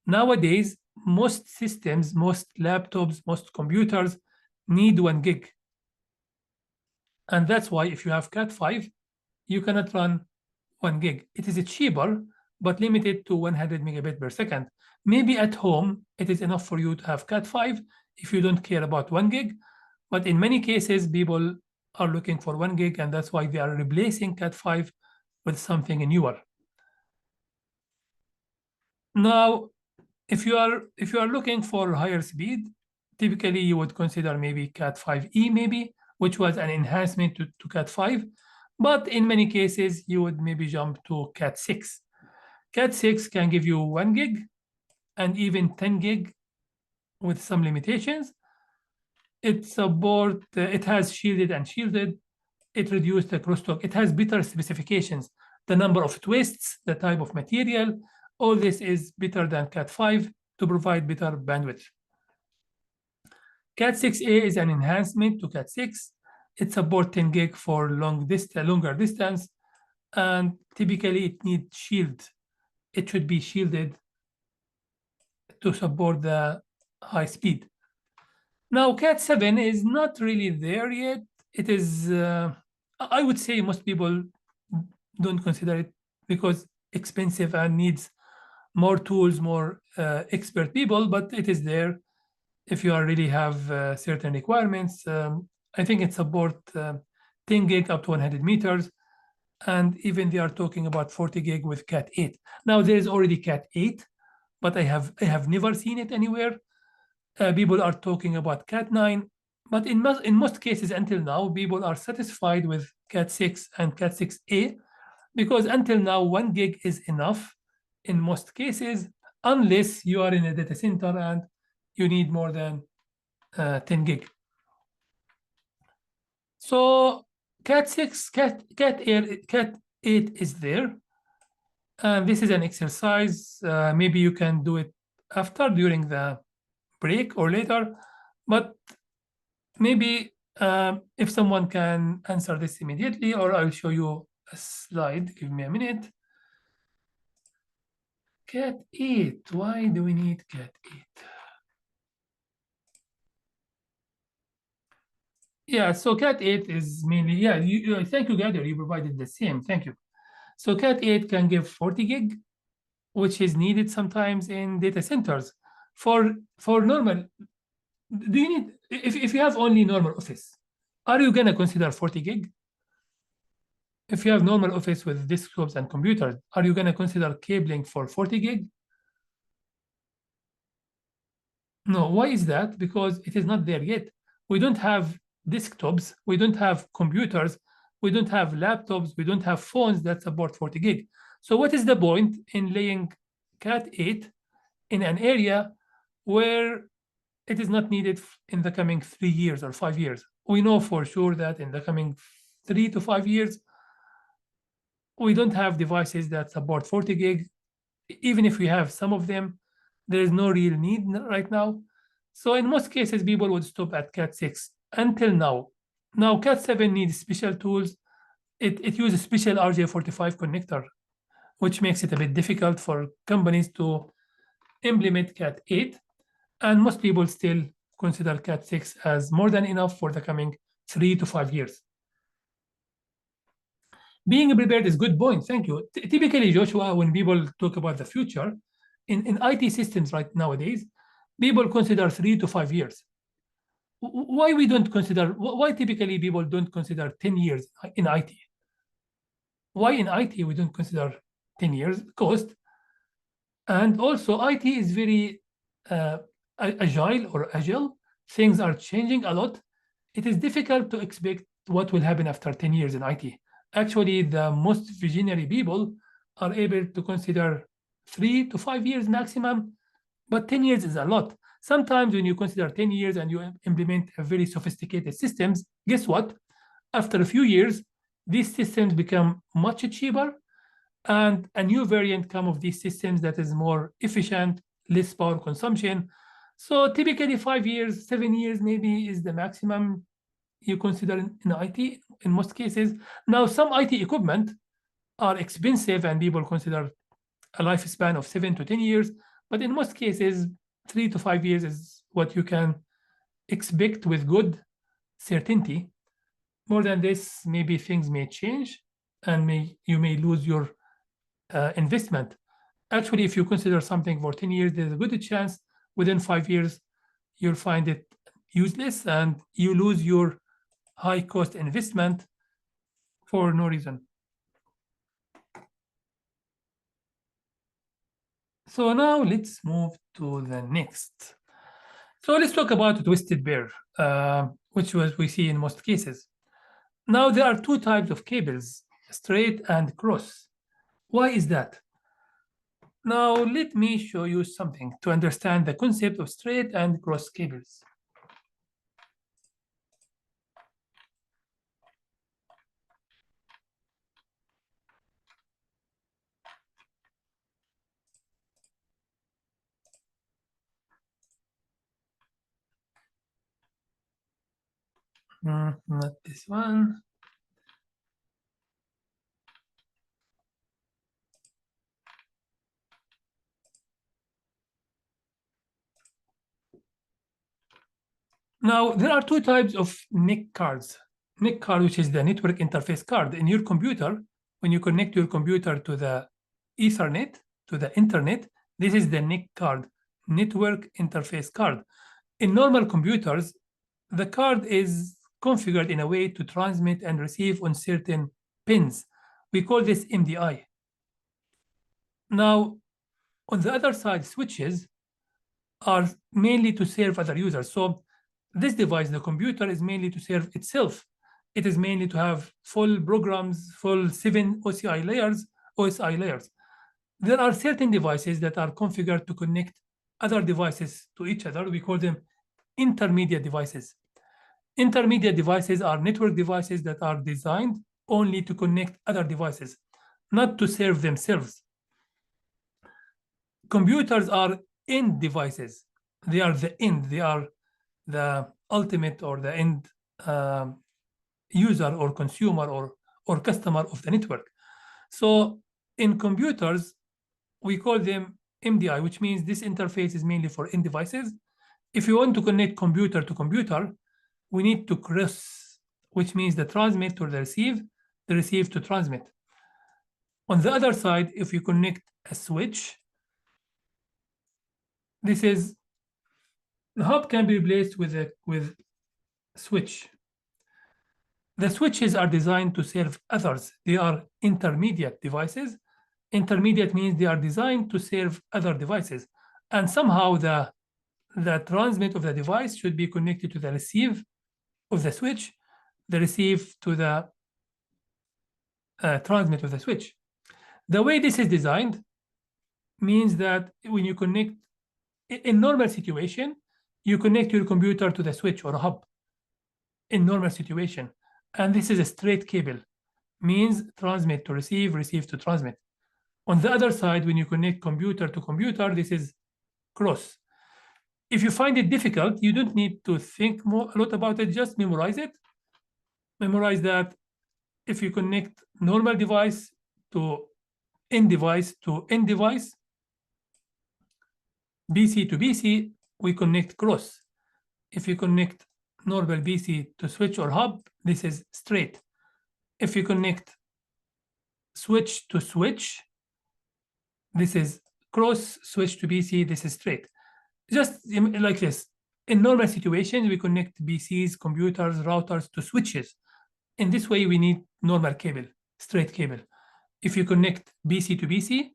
Nowadays, most systems, most laptops, most computers need 1 gig. And that's why if you have Cat 5, you cannot run 1 gig. It is cheaper, but limited to 100 megabit per second. Maybe at home, it is enough for you to have Cat 5 if you don't care about 1 gig. But in many cases, people are looking for 1 gig, and that's why they are replacing Cat 5 with something newer. Now, if you are looking for higher speed, typically you would consider maybe Cat 5e, maybe, which was an enhancement to Cat 5. But in many cases, you would maybe jump to Cat 6. Cat 6 can give you 1 gig and even 10 gig with some limitations. It has shielded and shielded. It reduced the crosstalk. It has better specifications. The number of twists, the type of material, all this is better than Cat 5 to provide better bandwidth. Cat 6A is an enhancement to Cat 6. It supports 10 gig for longer distance, and typically it needs shield. It should be shielded to support the high speed. Now, Cat 7 is not really there yet. It is, I would say most people don't consider it because expensive and needs more tools, more expert people, but it is there if you really have certain requirements. I think it supports 10 gig up to 100 meters. And even they are talking about 40 gig with Cat 8. Now there is already Cat 8, but I have never seen it anywhere. People are talking about Cat 9, but in most cases until now, people are satisfied with Cat 6 and Cat 6A, because until now, 1 gig is enough in most cases, unless you are in a data center and you need more than 10 gig. So Cat 6, Cat 8 is there. And this is an exercise. Maybe you can do it during the break or later, but maybe if someone can answer this immediately, or I'll show you a slide. Give me a minute. Cat 8, why do we need Cat 8? Yeah, so Cat 8 is mainly, yeah, thank you, Gader, you provided the same, thank you. So Cat 8 can give 40 gig, which is needed sometimes in data centers. For normal, do you need, if you have only normal office, are you gonna consider 40 gig? If you have normal office with desktops and computers, are you gonna consider cabling for 40 gig? No, why is that? Because it is not there yet. We don't have desktops, we don't have computers, we don't have laptops, we don't have phones that support 40 gig. So what is the point in laying Cat8 in an area where it is not needed in the coming 3 years or 5 years. We know for sure that in the coming 3 to 5 years, we don't have devices that support 40 gig. Even if we have some of them, there is no real need right now. So in most cases, people would stop at Cat6 until now. Now, Cat7 needs special tools. It uses special RJ45 connector, which makes it a bit difficult for companies to implement Cat8. And most people still consider Cat6 as more than enough for the coming 3 to 5 years. Being prepared is a good point. Thank you. Typically, Joshua, when people talk about the future, in IT systems right nowadays, people consider 3 to 5 years. Why we don't consider, why typically people don't consider 10 years in IT? Why in IT we don't consider 10 years cost? And also IT is very agile. Things are changing a lot. It is difficult to expect what will happen after 10 years in IT. Actually, the most visionary people are able to consider 3 to 5 years maximum, but 10 years is a lot. Sometimes when you consider 10 years and you implement a very sophisticated systems, guess what? After a few years, these systems become much cheaper, and a new variant come of these systems that is more efficient, less power consumption. So typically 5 years, 7 years maybe is the maximum you consider in IT in most cases. Now, some IT equipment are expensive and people consider a lifespan of 7 to 10 years, but in most cases, 3 to 5 years is what you can expect with good certainty. More than this, maybe things may change and you may lose your investment. Actually, if you consider something for 10 years, there's a good chance within 5 years, you'll find it useless and you lose your high cost investment for no reason. So now let's move to the next. So let's talk about twisted pair, which we see in most cases. Now there are two types of cables, straight and cross. Why is that? Now let me show you something to understand the concept of straight and cross cables. Not this one. Now, there are two types of NIC cards. NIC card, which is the network interface card. In your computer, when you connect your computer to the Ethernet, to the internet, this is the NIC card, network interface card. In normal computers, the card is configured in a way to transmit and receive on certain pins. We call this MDI. Now, on the other side, switches are mainly to serve other users. So this device, the computer, is mainly to serve itself. It is mainly to have full programs, full 7 OSI layers. There are certain devices that are configured to connect other devices to each other. We call them intermediate devices. Intermediate devices are network devices that are designed only to connect other devices, not to serve themselves. Computers are end devices. They are the end. They are the ultimate or the end user or consumer or customer of the network. So in computers, we call them MDI, which means this interface is mainly for end devices. If you want to connect computer to computer, we need to cross, which means the transmit to the receive to transmit. On the other side, if you connect a switch, this is the hub can be replaced with switch. The switches are designed to serve others. They are intermediate devices. Intermediate means they are designed to serve other devices. And somehow the transmit of the device should be connected to the receive of the switch, the receive to the transmit of the switch. The way this is designed, means that when you connect, in normal situation, you connect your computer to the switch or hub in normal situation. And this is a straight cable, means transmit to receive, receive to transmit. On the other side, when you connect computer to computer, this is cross. If you find it difficult, you don't need to think a lot about it, just memorize it. Memorize that if you connect normal device to end device to end device, BC to BC, we connect cross. If you connect normal BC to switch or hub, this is straight. If you connect switch to switch, this is cross. Switch to BC, this is straight. Just like this. In normal situations, we connect BCs, computers, routers to switches. In this way, we need normal cable, straight cable. If you connect BC to BC,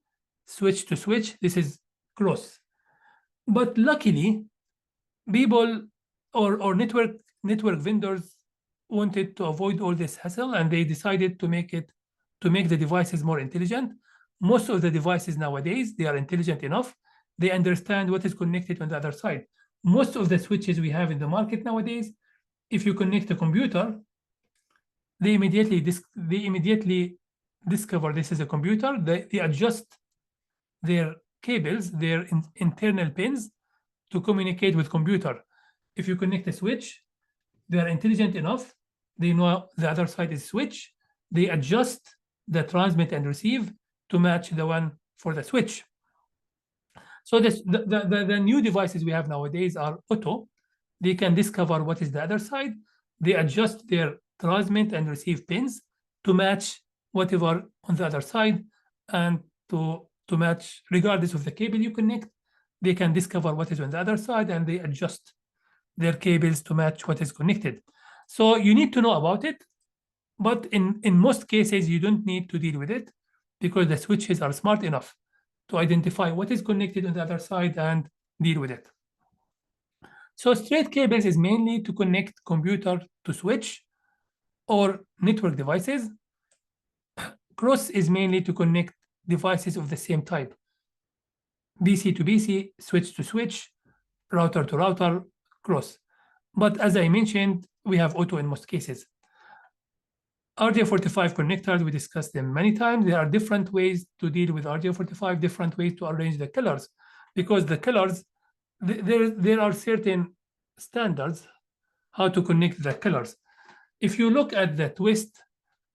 switch to switch, this is cross. But luckily, people or network vendors wanted to avoid all this hassle, and they decided to make the devices more intelligent. Most of the devices nowadays, they are intelligent enough. They understand what is connected on the other side. Most of the switches we have in the market nowadays, if you connect a computer, they immediately discover this is a computer. They adjust their cables, their internal pins, to communicate with computer. If you connect a switch, they are intelligent enough. They know the other side is switch. They adjust the transmit and receive to match the one for the switch. So the new devices we have nowadays are auto. They can discover what is the other side. They adjust their transmit and receive pins to match whatever on the other side, and to match regardless of the cable you connect. They can discover what is on the other side, and they adjust their cables to match what is connected. So you need to know about it, but in most cases, you don't need to deal with it, because the switches are smart enough to identify what is connected on the other side and deal with it. So straight cables is mainly to connect computer to switch or network devices. Cross is mainly to connect devices of the same type. BC to BC, switch to switch, router to router, cross. But as I mentioned, we have auto in most cases. RJ45 connectors, we discussed them many times. There are different ways to deal with RJ45, different ways to arrange the colors, because the colors, there are certain standards how to connect the colors. If you look at the twist,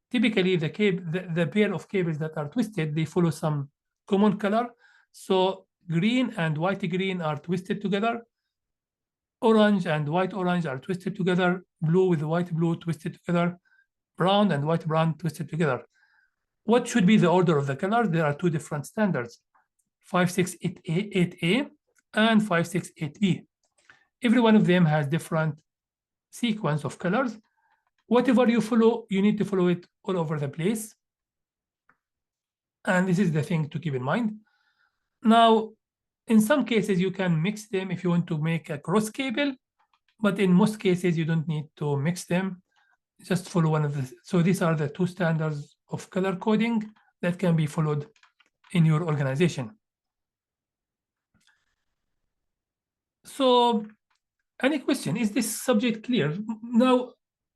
typically the pair of cables that are twisted, they follow some common color. So green and white green are twisted together. Orange and white orange are twisted together. Blue with white blue twisted together. Brown and white brown twisted together. What should be the order of the colors? There are two different standards, 568A and 568B. Every one of them has different sequence of colors. Whatever you follow, you need to follow it all over the place. And this is the thing to keep in mind. Now, in some cases, you can mix them if you want to make a cross cable, but in most cases, you don't need to mix them. Just follow one of the. So these are the two standards of color coding that can be followed in your organization. So, any question? Is this subject clear? Now,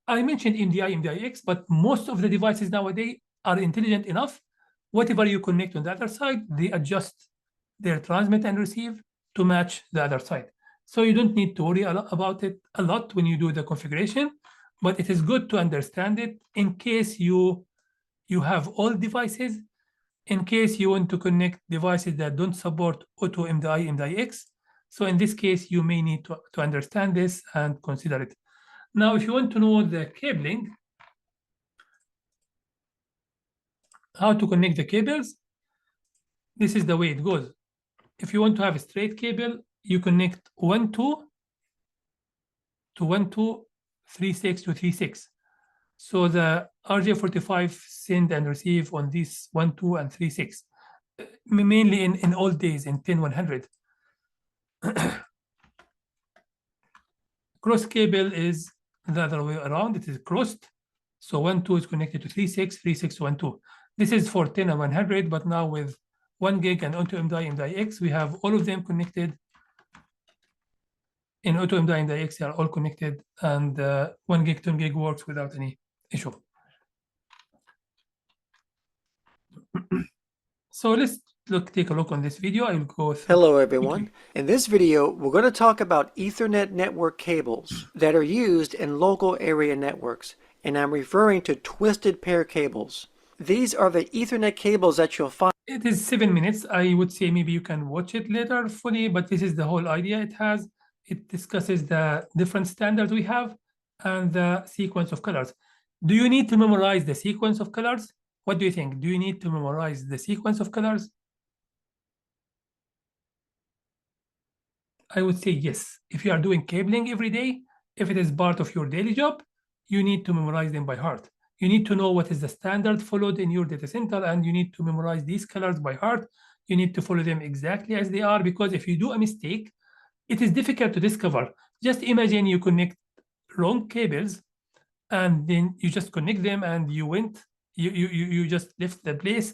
I mentioned MDI, MDIX, but most of the devices nowadays are intelligent enough. Whatever you connect on the other side, they adjust their transmit and receive to match the other side. So you don't need to worry about it a lot when you do the configuration, but it is good to understand it in case you have all devices, in case you want to connect devices that don't support auto MDI, MDIX. So in this case, you may need to understand this and consider it. Now, if you want to know the cabling, how to connect the cables, this is the way it goes. If you want to have a straight cable, you connect 1, 2 to 1, 2, 3, 6 to 3, 6. So the RJ45 send and receive on these 1, 2, and 3, 6, mainly in old days in 10-100. Cross cable is the other way around. It is crossed. So 1, 2 is connected to 3, 6, 3, 6 to 1, 2. This is for 10 and 100, but now with 1 gig and onto MDI, MDI-X, we have all of them connected. In auto MDI, MDI-X, they are all connected, and 1 gig, 10 gig works without any issue. So let's take a look on this video. I will go through. Hello everyone. In this video, we're going to talk about Ethernet network cables that are used in local area networks, and I'm referring to twisted pair cables. These are the Ethernet cables that you'll find. It is 7 minutes. I would say maybe you can watch it later fully, but this is the whole idea it has. It discusses the different standards we have and the sequence of colors. Do you need to memorize the sequence of colors? What do you think? Do you need to memorize the sequence of colors? I would say yes. If you are doing cabling every day, if it is part of your daily job, you need to memorize them by heart. You need to know what is the standard followed in your data center, and you need to memorize these colors by heart. You need to follow them exactly as they are, because if you do a mistake, it is difficult to discover. Just imagine you connect wrong cables, and then you just connect them, and you just left the place,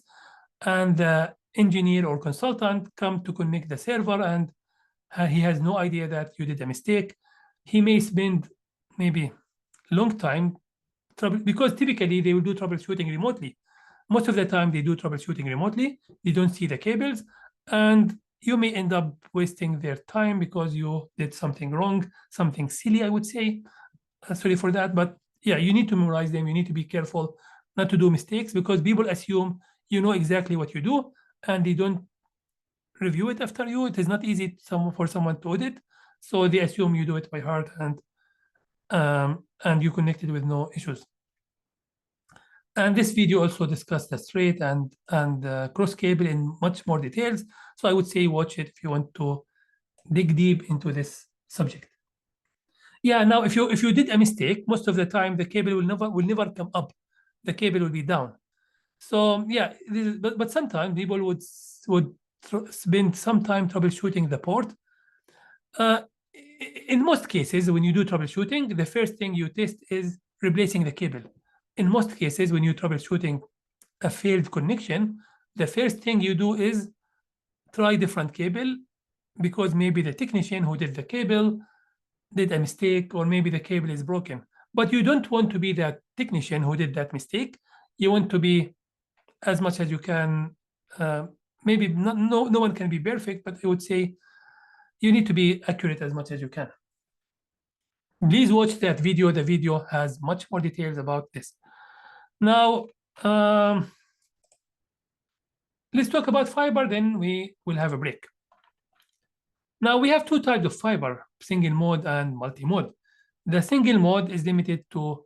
and the engineer or consultant come to connect the server, and he has no idea that you did a mistake. He may spend maybe long time because typically they will do troubleshooting remotely. Most of the time they do troubleshooting remotely. They don't see the cables, and you may end up wasting their time because you did something wrong, something silly, I would say. Sorry for that, but yeah, you need to memorize them. You need to be careful not to do mistakes, because people assume you know exactly what you do, and they don't review it after you. It is not easy for someone to audit, so they assume you do it by heart, and you connect it with no issues. And this video also discussed the straight and cross cable in much more details. So I would say watch it if you want to dig deep into this subject. Yeah, now if you did a mistake, most of the time the cable will never come up. The cable will be down. So yeah, but sometimes people would spend some time troubleshooting the port. In most cases, when you do troubleshooting, the first thing you test is replacing the cable. In most cases, when you're troubleshooting a failed connection, the first thing you do is try different cable, because maybe the technician who did the cable did a mistake, or maybe the cable is broken. But you don't want to be that technician who did that mistake. You want to be as much as you can. Maybe no one can be perfect, but I would say you need to be accurate as much as you can. Please watch that video. The video has much more details about this. Now, let's talk about fiber, then we will have a break. Now, we have two types of fiber, single mode and multi-mode. The single mode is limited to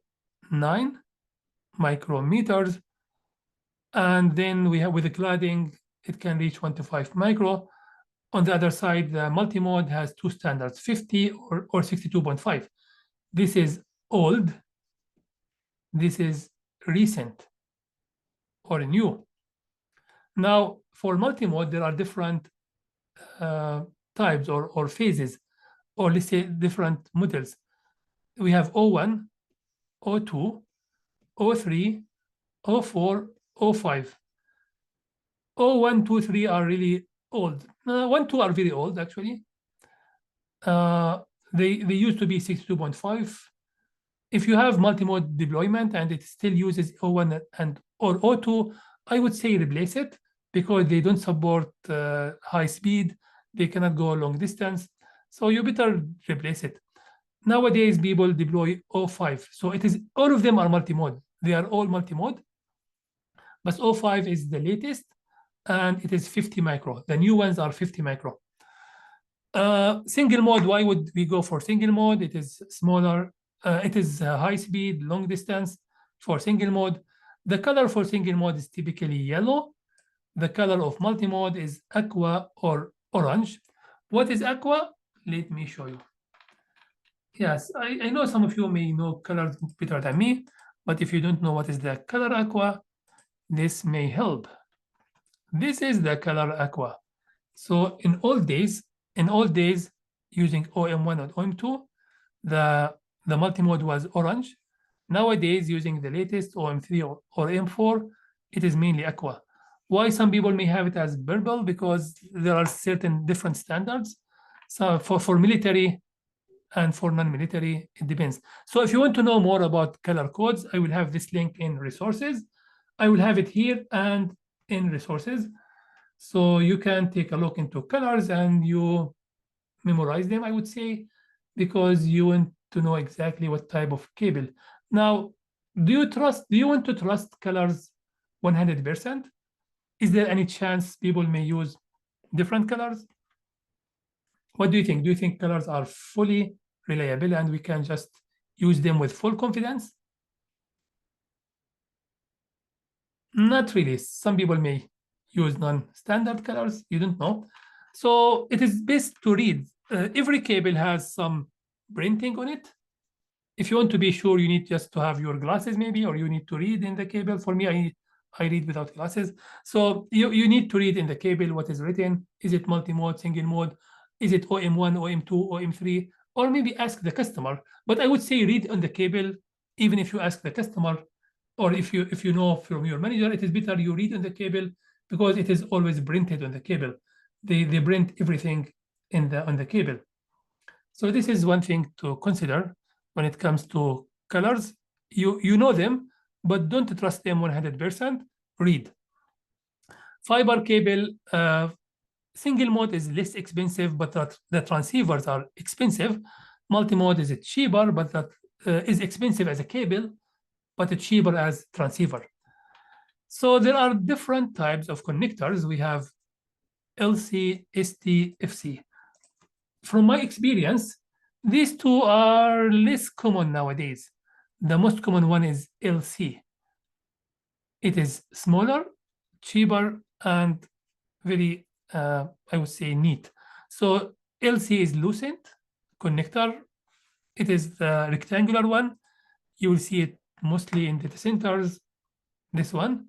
9 micrometers. And then we have, with the cladding, it can reach 1 to 5 micro. On the other side, the multi-mode has two standards, 50 or 62.5. This is old. This is recent or new. Now, for multi-mode, there are different types or phases, or let's say different models. We have O1, O2, O3, O4, O5. O1, 2, 3 are really old. 1, 2 are very old, actually. They used to be 62.5. If you have multi-mode deployment and it still uses O1 or O2, I would say replace it, because they don't support high speed. They cannot go a long distance. So you better replace it. Nowadays, people deploy O5. So it is, all of them are multi-mode. They are all multi-mode. But O5 is the latest, and it is 50 micro. The new ones are 50 micro. Single mode, why would we go for single mode? It is smaller. It is high speed, long distance for single mode. The color for single mode is typically yellow. The color of multi-mode is aqua or orange. What is aqua? Let me show you. Yes, I know some of you may know colors better than me, but if you don't know what is the color aqua, this may help. This is the color aqua. So in old days, using OM1 or OM2, the multi-mode was orange. Nowadays, using the latest OM3 or M4, it is mainly aqua. Why some people may have it as purple? Because there are certain different standards. So for military and for non-military, it depends. So if you want to know more about color codes, I will have this link in resources. I will have it here and in resources. So you can take a look into colors and you memorize them, I would say, because you want to know exactly what type of cable. Now, do you want to trust colors 100%? Is there any chance people may use different colors? What do you think? Do you think colors are fully reliable and we can just use them with full confidence? Not really. Some people may use non-standard colors. You don't know. So it is best to read. Every cable has some printing on it. If you want to be sure, you need just to have your glasses maybe, or you need to read in the cable. For me, I read without glasses. So you need to read in the cable what is written. Is it multi-mode, single mode? Is it OM1, OM2, OM3? Or maybe ask the customer. But I would say read on the cable, even if you ask the customer, or if you know from your manager, it is better you read on the cable because it is always printed on the cable. They print everything on the cable. So this is one thing to consider when it comes to colors. You know them, but don't trust them 100%. Read. Fiber cable, single mode is less expensive, but the transceivers are expensive. Multi-mode is cheaper, but that is expensive as a cable, but it's cheaper as transceiver. So there are different types of connectors. We have LC, ST, FC. From my experience, these two are less common nowadays. The most common one is LC. It is smaller, cheaper, and very, I would say, neat. So LC is lucent connector. It is the rectangular one. You will see it mostly in data centers, this one.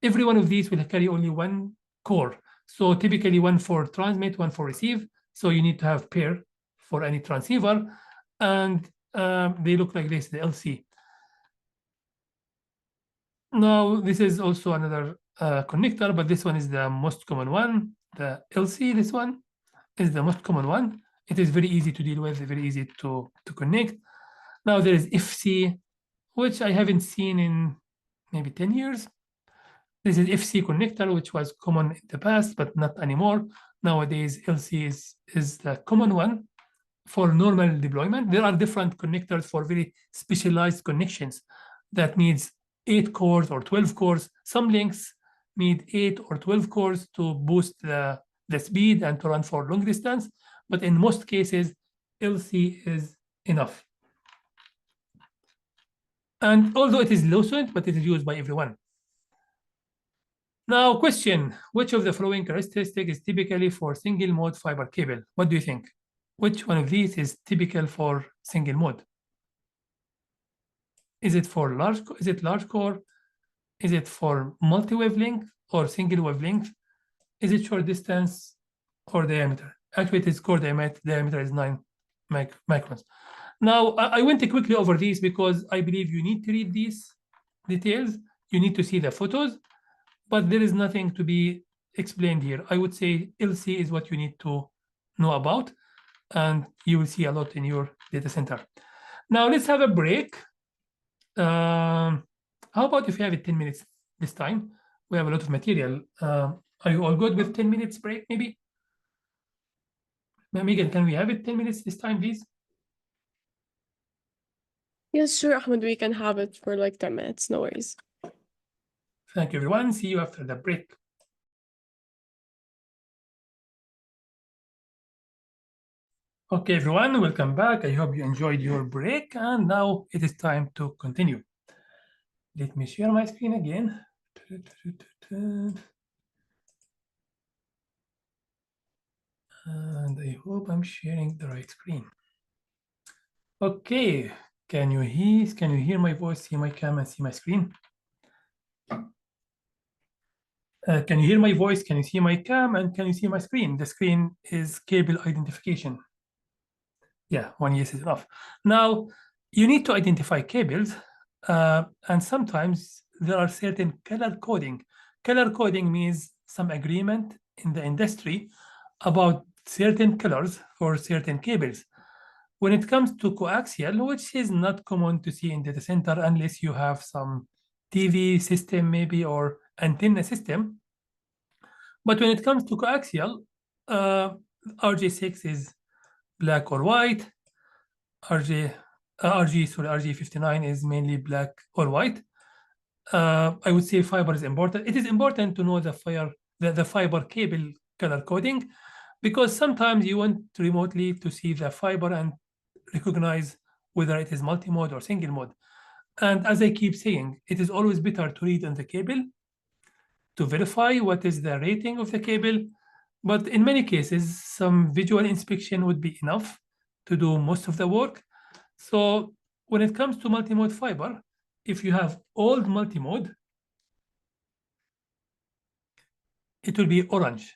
Every one of these will carry only one core. So typically one for transmit, one for receive. So you need to have pair for any transceiver. And they look like this, the LC. Now, this is also another connector, but this one is the most common one. The LC, this one, is the most common one. It is very easy to deal with, very easy to connect. Now there is FC, which I haven't seen in maybe 10 years. This is FC connector, which was common in the past, but not anymore. Nowadays, LC is the common one for normal deployment. There are different connectors for very specialized connections that needs 8 cores or 12 cores. Some links need 8 or 12 cores to boost the speed and to run for long distance. But in most cases, LC is enough. And although it is lucent, but it is used by everyone. Now, question, which of the following characteristic is typically for single mode fiber cable? What do you think? Which one of these is typical for single mode? Is it for large core? Is it for multi-wavelength or single wavelength? Is it short distance or diameter? Actually, it is core diameter is 9 microns. Now, I went quickly over these because I believe you need to read these details. You need to see the photos, but there is nothing to be explained here. I would say LC is what you need to know about, and you will see a lot in your data center. Now, let's have a break. How about if you have it 10 minutes this time? We have a lot of material. Are you all good with 10 minutes break, maybe? Megan, can we have it 10 minutes this time, please? Yes, sure, Ahmed, we can have it for like 10 minutes, no worries. Thank you, everyone. See you after the break. Okay, everyone, welcome back. I hope you enjoyed your break, and now it is time to continue. Let me share my screen again. And I hope I'm sharing the right screen. Okay, can you hear my voice, see my camera, and see my screen? Can you hear my voice? Can you see my cam? And can you see my screen? The screen is cable identification. Yeah, one yes is enough. Now, you need to identify cables, and sometimes there are certain color coding color coding means some agreement in the industry about certain colors for certain cables. When it comes to coaxial, which is not common to see in data center unless you have some TV system maybe or antenna system. But when it comes to coaxial, RJ6 is black or white. RG59 is mainly black or white. I would say fiber is important. It is important to know the fiber cable color coding, because sometimes you want remotely to see the fiber and recognize whether it is multi-mode or single mode. And as I keep saying, it is always better to read on the cable to verify what is the rating of the cable. But in many cases, some visual inspection would be enough to do most of the work. So when it comes to multi-mode fiber, if you have old multi-mode, it will be orange.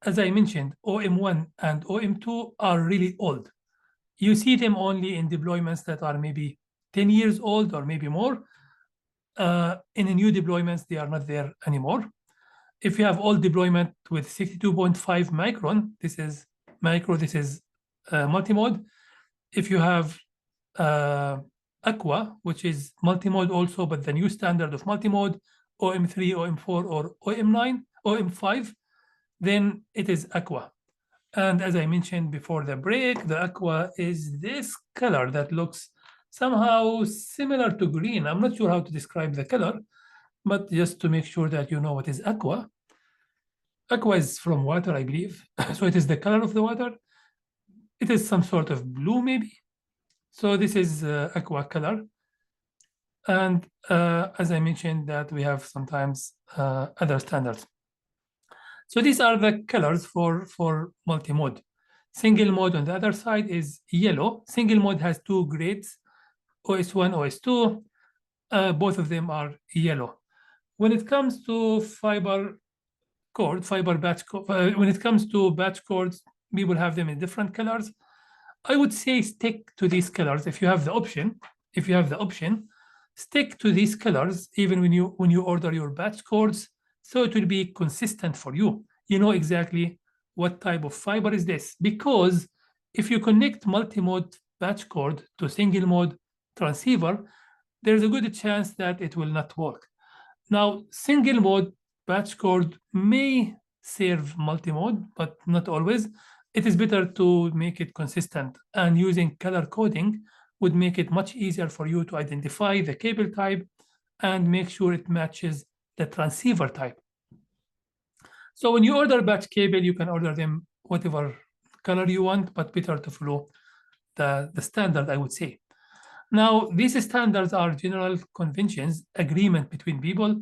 As I mentioned, OM1 and OM2 are really old. You see them only in deployments that are maybe 10 years old or maybe more. In the new deployments, they are not there anymore. If you have old deployment with 62.5 micron, this is micro, this is multi-mode. If you have Aqua, which is multi-mode also, but the new standard of multi-mode, OM3, OM4, or OM9, OM5, then it is Aqua. And as I mentioned before the break, the Aqua is this color that looks somehow similar to green. I'm not sure how to describe the color, but just to make sure that you know what is Aqua. Aqua is from water, I believe. So it is the color of the water. It is some sort of blue, maybe. So this is Aqua color. And as I mentioned, that we have sometimes other standards. So these are the colors for multi-mode. Single mode on the other side is yellow. Single mode has two grades, OS1, OS2. Both of them are yellow. When it comes to fiber batch cord, when it comes to batch cords, we will have them in different colors. I would say stick to these colors if you have the option. If you have the option, stick to these colors even when you order your batch cords, so it will be consistent for you. You know exactly what type of fiber is this, because if you connect multi-mode batch cord to single mode transceiver, there's a good chance that it will not work. Now, single mode batch cord may serve multi-mode, but not always. It is better to make it consistent, and using color coding would make it much easier for you to identify the cable type and make sure it matches the transceiver type. So when you order batch cable, you can order them whatever color you want, but better to follow the standard, I would say. Now, these standards are general conventions, agreement between people,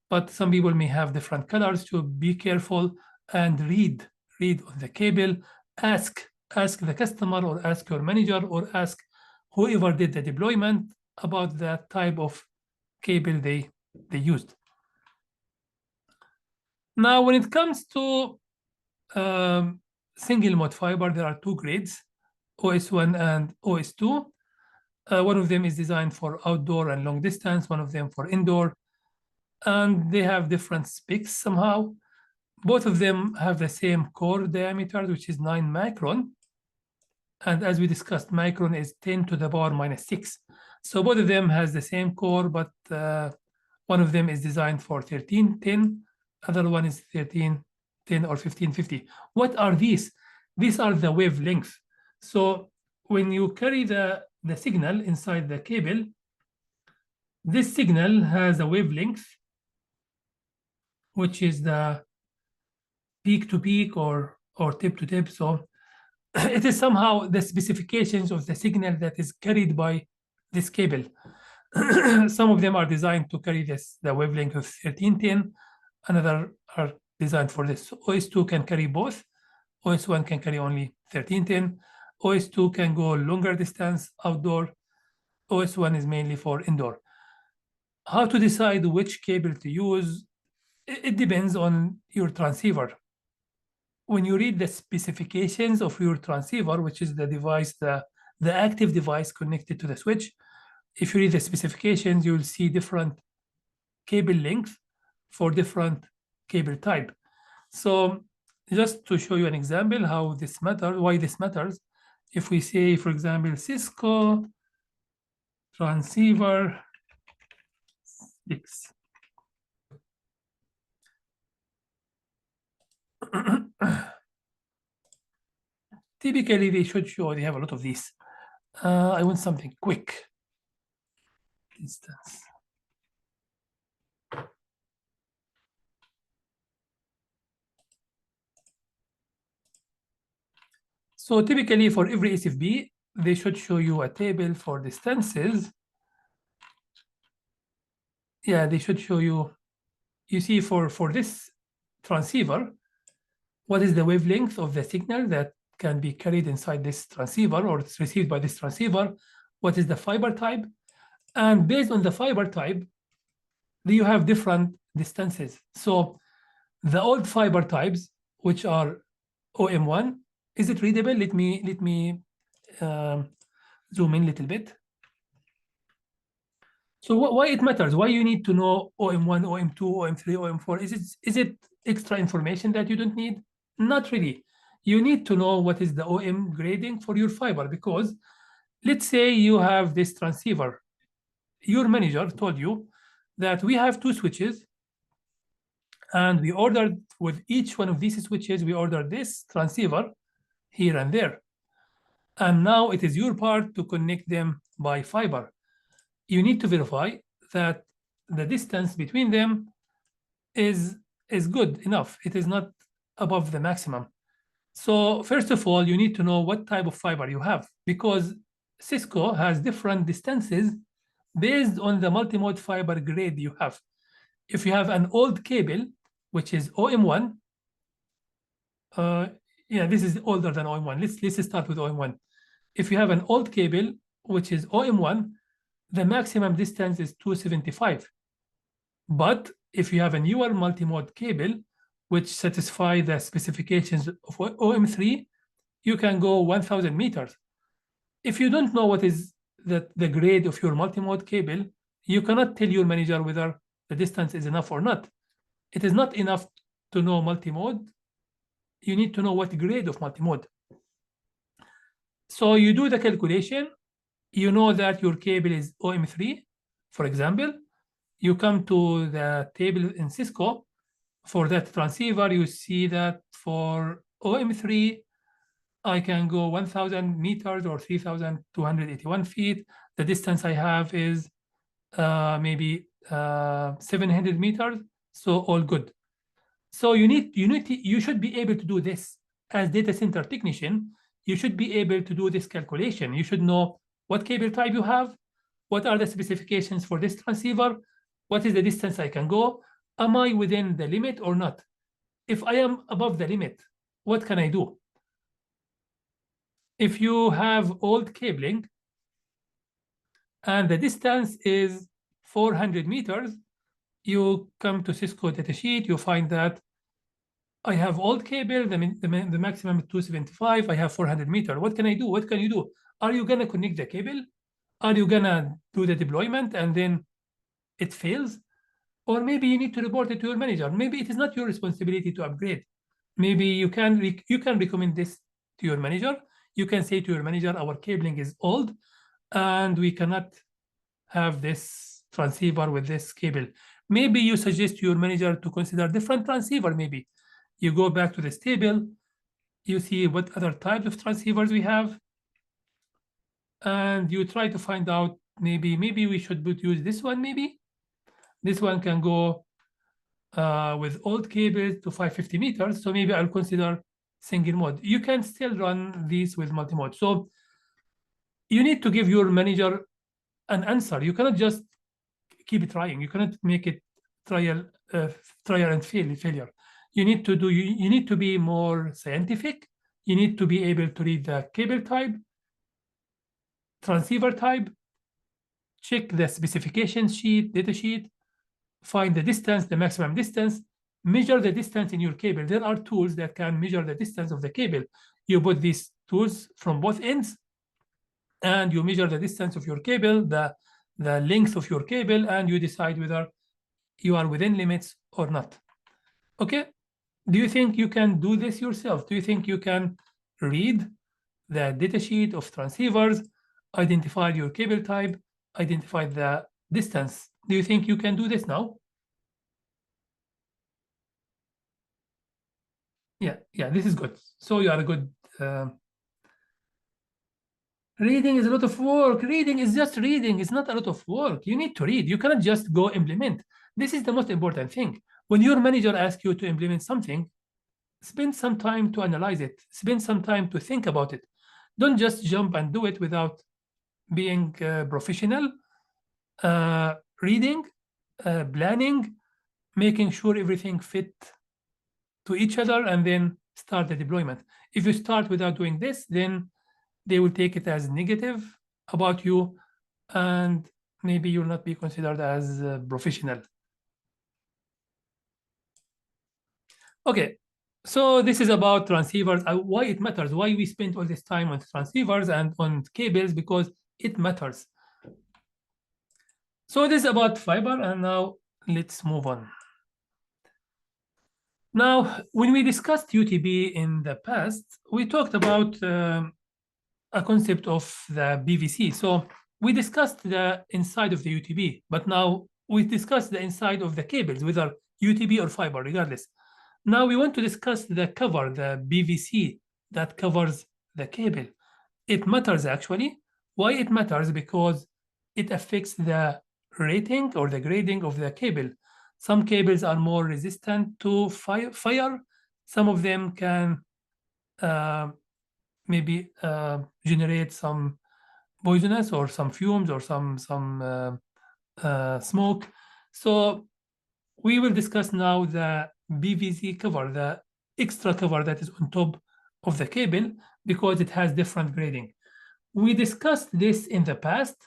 but some people may have different colors, so be careful and read on the cable. Ask the customer, or ask your manager, or ask whoever did the deployment about the type of cable they used. Now, when it comes to single mode fiber, there are two grades, OS1 and OS2. One of them is designed for outdoor and long distance, one of them for indoor, and they have different specs somehow. Both of them have the same core diameter, which is 9 micron. And as we discussed, micron is 10 to the power minus 6. So both of them has the same core, but one of them is designed for 1310, other one is 1310 or 1550. What are these? These are the wavelength. So when you carry the signal inside the cable, this signal has a wavelength, which is the peak to peak or tip to tip. So it is somehow the specifications of the signal that is carried by this cable. Some of them are designed to carry the wavelength of 1310. Another are designed for this. So OS2 can carry both. OS1 can carry only 1310. OS2 can go longer distance outdoor. OS1 is mainly for indoor. How to decide which cable to use? It depends on your transceiver. When you read the specifications of your transceiver, which is the device, the active device connected to the switch, if you read the specifications, you will see different cable length for different cable type. So just to show you an example how this matters, why this matters, if we say, for example, Cisco transceiver 6. Typically, they should show, they have a lot of these. I want something quick. Distance. So typically for every SFB, they should show you a table for distances. Yeah, they should show you, you see for this transceiver, what is the wavelength of the signal that can be carried inside this transceiver or it's received by this transceiver, what is the fiber type, and based on the fiber type, you have different distances. So the old fiber types, which are OM1, is it readable? Let me zoom in a little bit. So why it matters? Why you need to know OM1, OM2, OM3, OM4? Is it extra information that you don't need? Not really. You need to know what is the OM grading for your fiber, because let's say you have this transceiver. Your manager told you that we have 2 switches, and we ordered with each one of these switches, we ordered this transceiver here and there. And now it is your part to connect them by fiber. You need to verify that the distance between them is good enough. It is not above the maximum. So first of all, you need to know what type of fiber you have, because Cisco has different distances based on the multimode fiber grade you have. If you have an old cable, which is OM1, yeah, this is older than OM1. Let's start with OM1. If you have an old cable, which is OM1, the maximum distance is 275. But if you have a newer multimode cable, which satisfy the specifications of OM3, you can go 1,000 meters. If you don't know what is the grade of your multimode cable, you cannot tell your manager whether the distance is enough or not. It is not enough to know multimode. You need to know what grade of multimode. So you do the calculation. You know that your cable is OM3, for example. You come to the table in Cisco. For that transceiver, you see that for OM3, I can go 1,000 meters or 3,281 feet. The distance I have is maybe 700 meters, so all good. So you should be able to do this as data center technician. You should be able to do this calculation. You should know what cable type you have, what are the specifications for this transceiver, what is the distance I can go, am I within the limit or not? If I am above the limit, what can I do? If you have old cabling and the distance is 400 meters, you come to Cisco datasheet, you find that I have old cable, the maximum is 275, I have 400 meters. What can I do? What can you do? Are you gonna connect the cable? Are you gonna do the deployment and then it fails? Or maybe you need to report it to your manager. Maybe it is not your responsibility to upgrade. Maybe you can recommend this to your manager. You can say to your manager, our cabling is old and we cannot have this transceiver with this cable. Maybe you suggest to your manager to consider different transceiver. Maybe you go back to this table, you see what other types of transceivers we have, and you try to find out maybe we should use this one. Maybe this one can go with old cables to 550 meters. So maybe I'll consider single mode. You can still run these with multi-mode. So you need to give your manager an answer. You cannot just keep trying. You cannot make it trial and failure. You need to be more scientific. You need to be able to read the cable type, transceiver type, check the specification sheet, data sheet, find the distance, the maximum distance, measure the distance in your cable. There are tools that can measure the distance of the cable. You put these tools from both ends and you measure the distance of your cable, the length of your cable, and you decide whether you are within limits or not. Okay, do you think you can do this yourself? Do you think you can read the datasheet of transceivers, identify your cable type, identify the distance? Do you think you can do this now? Yeah, this is good. So you are a good. Reading is a lot of work. Reading is just reading. It's not a lot of work. You need to read. You cannot just go implement. This is the most important thing. When your manager asks you to implement something, spend some time to analyze it. Spend some time to think about it. Don't just jump and do it without being professional. Reading, planning, making sure everything fit to each other, and then start the deployment. If you start without doing this, then they will take it as negative about you, and maybe you'll not be considered as professional. Okay, so this is about transceivers, why it matters, why we spend all this time on transceivers and on cables, because it matters. So this is about fiber, and now let's move on. Now, when we discussed UTP in the past, we talked about a concept of the BVC. So we discussed the inside of the UTP, but now we discussed the inside of the cables, whether UTP or fiber, regardless. Now we want to discuss the cover, the BVC that covers the cable. It matters actually. Why it matters? Because it affects the rating or the grading of the cable. Some cables are more resistant to fire. Some of them can maybe generate some poisonous or some fumes or some smoke. So we will discuss now the BVC cover, the extra cover that is on top of the cable, because it has different grading. We discussed this in the past,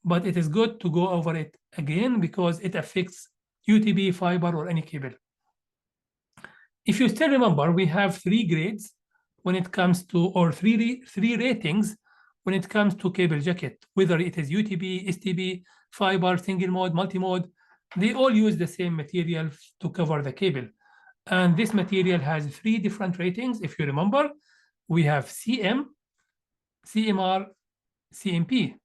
but it is good to go over it again because it affects UTP, fiber, or any cable. If you still remember, we have 3 grades when it comes to, or three ratings when it comes to cable jacket, whether it is UTP, STP, fiber, single mode, multi-mode, they all use the same material to cover the cable. And this material has 3 different ratings. If you remember, we have CM, CMR, CMP.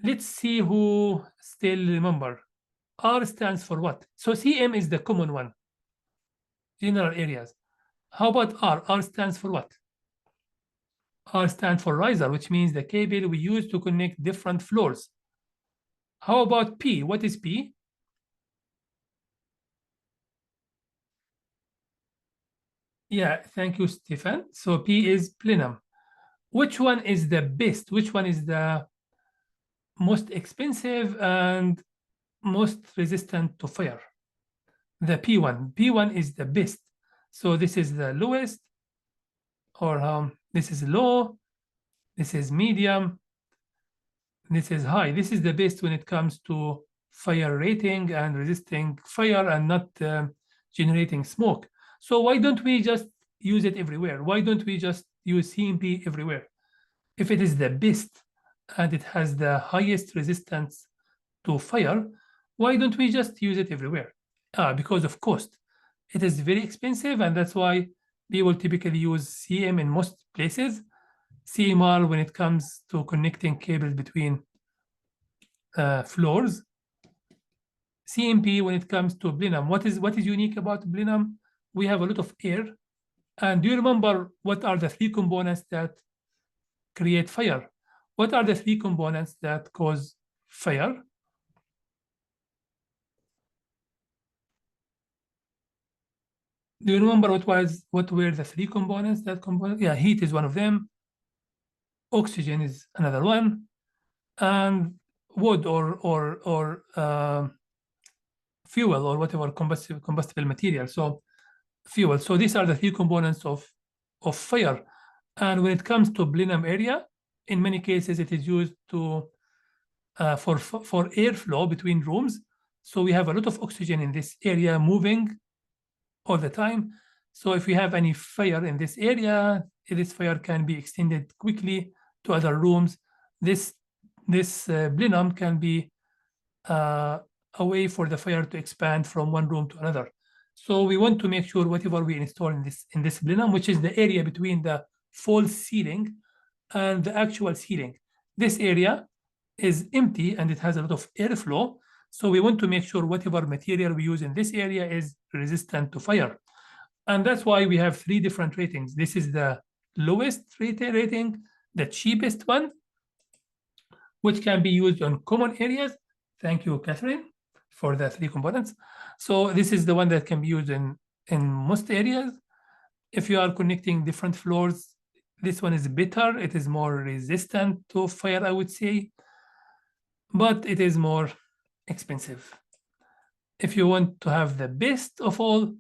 Let's see who still remember. R stands for what? So CM is the common one, general areas. How about R? R stands for what? R stands for riser, which means the cable we use to connect different floors. How about P? What is P? Yeah, thank you, Stefan. So P is plenum. Which one is the best? Which one is the most expensive and most resistant to fire? The P1. P1 is the best. So this is the lowest, or this is low, this is medium, this is high. This is the best when it comes to fire rating and resisting fire and not generating smoke. So why don't we just use it everywhere? Why don't we just use CMP everywhere? If it is the best and it has the highest resistance to fire, why don't we just use it everywhere? Because of cost. It is very expensive, and that's why people typically use CM in most places. CMR when it comes to connecting cables between floors. CMP when it comes to plenum. What is unique about plenum? We have a lot of air. And do you remember what are the 3 components that create fire? What are the 3 components that cause fire? Do you remember what were the 3 components that component? Yeah, heat is one of them. Oxygen is another one, and wood or fuel or whatever combustible material. So fuel. So these are the 3 components of fire. And when it comes to plenum area, in many cases it is used to for airflow between rooms. So we have a lot of oxygen in this area moving all the time. So if we have any fire in this area, this fire can be extended quickly to other rooms. This plenum can be a way for the fire to expand from one room to another. So we want to make sure whatever we install in this plenum, which is the area between the false ceiling and the actual ceiling, this area is empty and it has a lot of airflow. So we want to make sure whatever material we use in this area is resistant to fire. And that's why we have 3 different ratings. This is the lowest rating, the cheapest one, which can be used on common areas. Thank you, Catherine, for the 3 components. So this is the one that can be used in most areas. If you are connecting different floors, this one is better. It is more resistant to fire, I would say, but it is more expensive. If you want to have the best of all,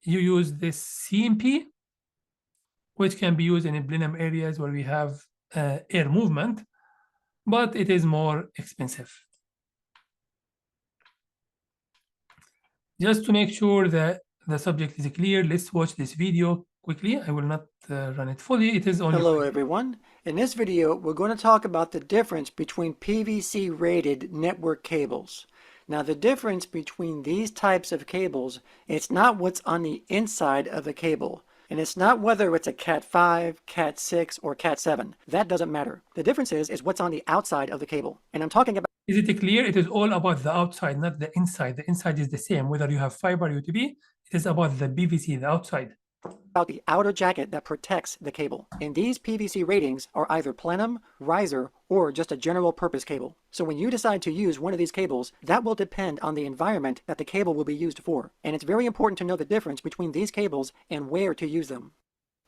you use this CMP, which can be used in plenum areas where we have air movement, but it is more expensive. Just to make sure that the subject is clear, let's watch this video quickly. I will not run it fully. It is only. Hello everyone. In this video, we're going to talk about the difference between PVC rated network cables. Now the difference between these types of cables, it's not what's on the inside of the cable. And it's not whether it's a Cat 5, Cat 6, or Cat 7. That doesn't matter. The difference is what's on the outside of the cable. And I'm talking about... Is it clear? It is all about the outside, not the inside. The inside is the same, whether you have fiber UTP, it is about the PVC, the outside. About the outer jacket that protects the cable. And these PVC ratings are either plenum, riser, or just a general purpose cable. So when you decide to use one of these cables, that will depend on the environment that the cable will be used for. And it's very important to know the difference between these cables and where to use them.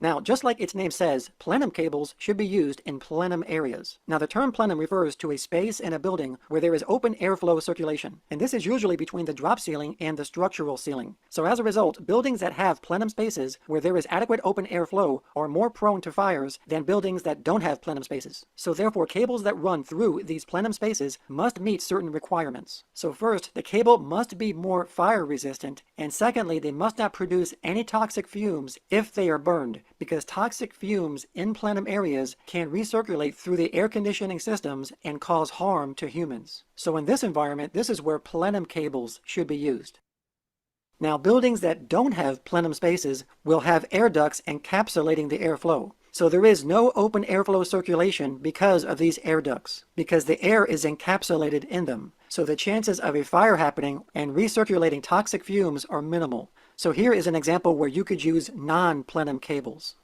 Now, just like its name says, plenum cables should be used in plenum areas. Now, the term plenum refers to a space in a building where there is open airflow circulation, and this is usually between the drop ceiling and the structural ceiling. So as a result, buildings that have plenum spaces where there is adequate open airflow are more prone to fires than buildings that don't have plenum spaces. So therefore, cables that run through these plenum spaces must meet certain requirements. So first, the cable must be more fire resistant, and secondly, they must not produce any toxic fumes if they are burned, because toxic fumes in plenum areas can recirculate through the air conditioning systems and cause harm to humans. So in this environment, this is where plenum cables should be used. Now, buildings that don't have plenum spaces will have air ducts encapsulating the airflow. So there is no open airflow circulation because of these air ducts, because the air is encapsulated in them. So the chances of a fire happening and recirculating toxic fumes are minimal. So here is an example where you could use non-plenum cables.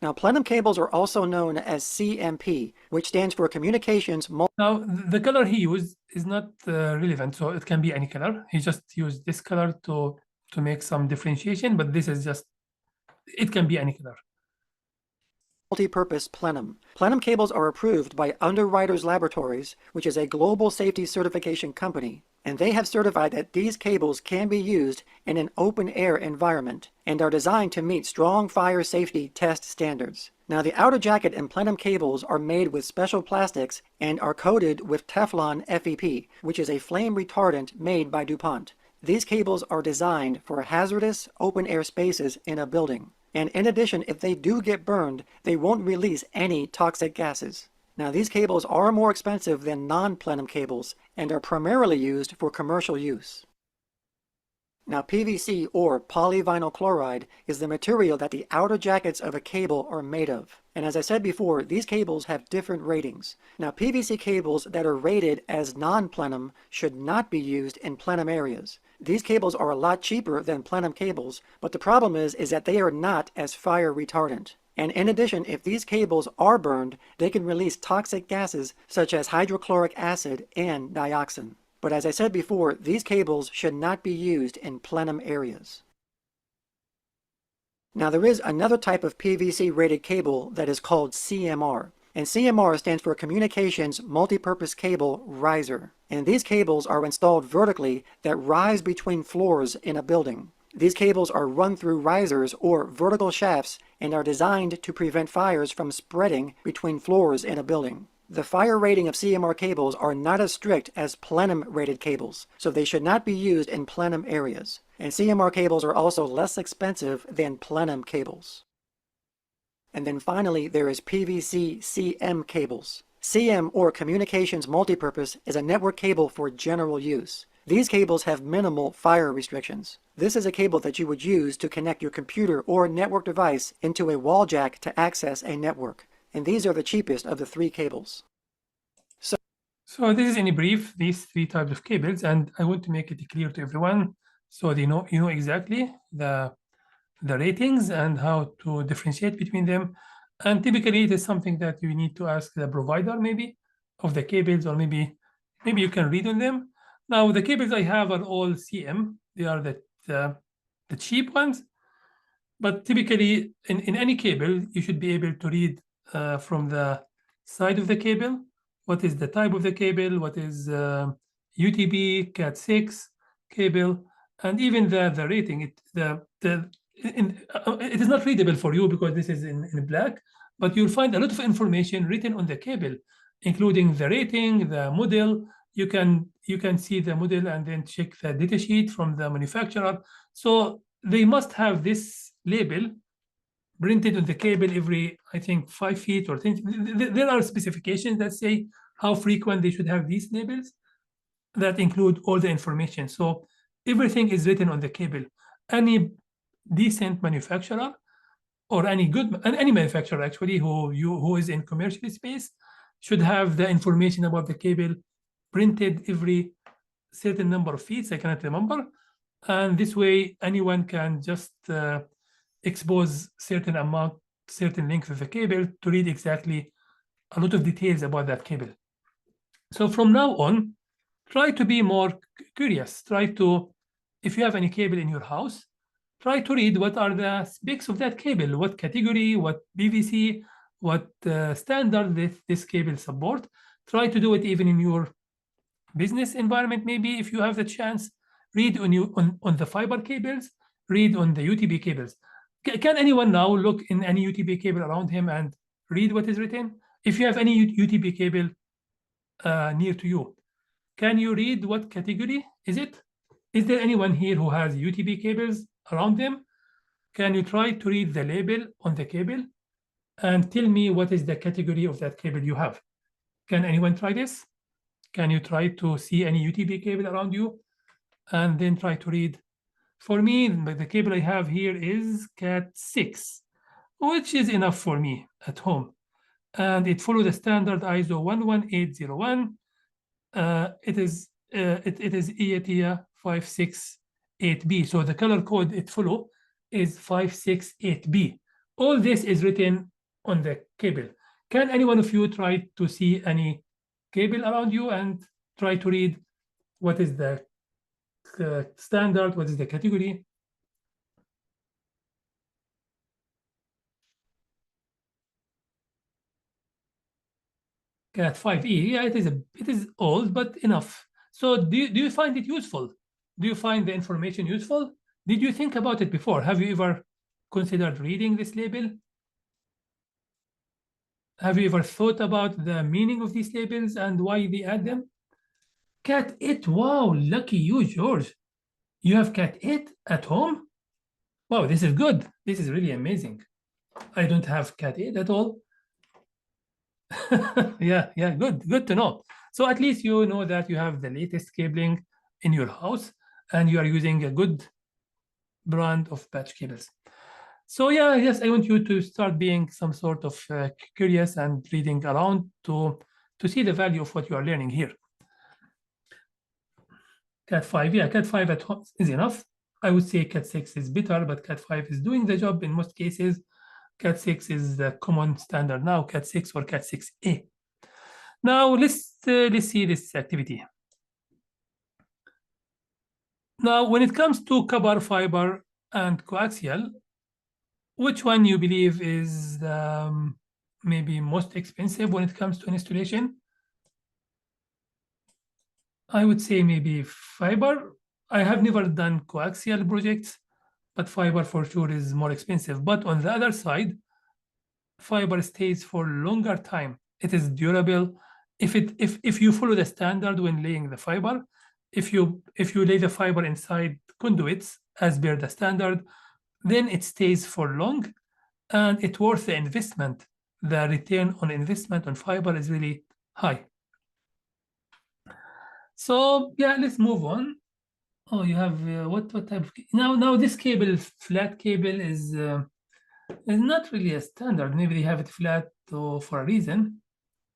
Now, plenum cables are also known as CMP, which stands for Communications Now, the color he used is not relevant, so it can be any color. He just used this color to make some differentiation, but this is just, it can be any color. Multi-purpose plenum. Plenum cables are approved by Underwriters Laboratories, which is a global safety certification company, and they have certified that these cables can be used in an open-air environment and are designed to meet strong fire safety test standards. Now, the outer jacket and plenum cables are made with special plastics and are coated with Teflon FEP, which is a flame retardant made by DuPont. These cables are designed for hazardous open-air spaces in a building. And in addition, if they do get burned, they won't release any toxic gases. Now, these cables are more expensive than non-plenum cables and are primarily used for commercial use. Now, PVC, or polyvinyl chloride, is the material that the outer jackets of a cable are made of. And as I said before, these cables have different ratings. Now, PVC cables that are rated as non-plenum should not be used in plenum areas. These cables are a lot cheaper than plenum cables, but the problem is that they are not as fire retardant. And in addition, if these cables are burned, they can release toxic gases such as hydrochloric acid and dioxin. But as I said before, these cables should not be used in plenum areas. Now, there is another type of PVC rated cable that is called CMR. And CMR stands for Communications Multipurpose Cable Riser. And these cables are installed vertically that rise between floors in a building. These cables are run through risers or vertical shafts and are designed to prevent fires from spreading between floors in a building. The fire rating of CMR cables are not as strict as plenum rated cables, so they should not be used in plenum areas. And CMR cables are also less expensive than plenum cables. And then finally, there is PVC CM cables. CM, or Communications Multipurpose, is a network cable for general use. These cables have minimal fire restrictions. This is a cable that you would use to connect your computer or network device into a wall jack to access a network. And these are the cheapest of the 3 cables. So this is in brief these 3 types of cables, and I want to make it clear to everyone so they know exactly the ratings and how to differentiate between them. And typically it is something that you need to ask the provider maybe of the cables, or maybe you can read on them. Now the cables I have are all CM. They are the cheap ones, but typically in any cable you should be able to read from the side of the cable what is the type of the cable, what is UTP, Cat6 cable, and even the rating. It is not readable for you because this is in black, but you'll find a lot of information written on the cable, including the rating, the model. You can see the model and then check the datasheet from the manufacturer. So they must have this label printed on the cable every, I think, 5 feet or 10. There are specifications that say how frequent they should have these labels that include all the information. So everything is written on the cable. Any decent manufacturer, or any manufacturer actually who is in commercial space, should have the information about the cable printed every certain number of feet. I cannot remember. And this way anyone can just expose certain length of the cable to read exactly a lot of details about that cable. So from now on, try to be more curious. Try to, if you have any cable in your house, try to read what are the specs of that cable, what category, what PVC, what standard this cable support. Try to do it even in your business environment. Maybe if you have the chance, read on the fiber cables, read on the UTP cables. Can anyone now look in any UTP cable around him and read what is written? If you have any UTP cable near to you, can you read what category is it? Is there anyone here who has UTP cables around them? Can you try to read the label on the cable and tell me what is the category of that cable you have? Can anyone try this? Can you try to see any UTP cable around you and then try to read? For me, the cable I have here is Cat6, which is enough for me at home. And it follows the standard ISO 11801. It is EATIA 568B. So the color code it follows is 568B. All this is written on the cable. Can any one of you try to see any cable around you and try to read what is the standard, what is the category? Cat 5e, yeah, it is old, but enough. So do you find it useful? Do you find the information useful? Did you think about it before? Have you ever considered reading this label? Have you ever thought about the meaning of these labels and why they add them? Cat 8, wow, lucky you, George. You have Cat 8 at home? Wow, this is good. This is really amazing. I don't have Cat 8 at all. yeah, good to know. So at least you know that you have the latest cabling in your house and you are using a good brand of patch cables. So yeah, yes, I want you to start being some sort of curious and reading around to see the value of what you are learning here. Cat 5, yeah, Cat 5 at home is enough. I would say Cat 6 is better, but Cat 5 is doing the job in most cases. Cat 6 is the common standard now, Cat 6 or Cat 6A. Now let's see this activity. Now, when it comes to copper, fiber, and coaxial, which one you believe is maybe most expensive when it comes to installation? I would say maybe fiber. I have never done coaxial projects, but fiber for sure is more expensive. But on the other side, fiber stays for longer time. It is durable. If you follow the standard when laying the fiber, if you lay the fiber inside conduits as per the standard, then it stays for long and it's worth the investment. The return on investment on fiber is really high. So yeah, let's move on. Oh, you have what type of now this cable, flat cable, is not really a standard. Maybe they have it flat for a reason.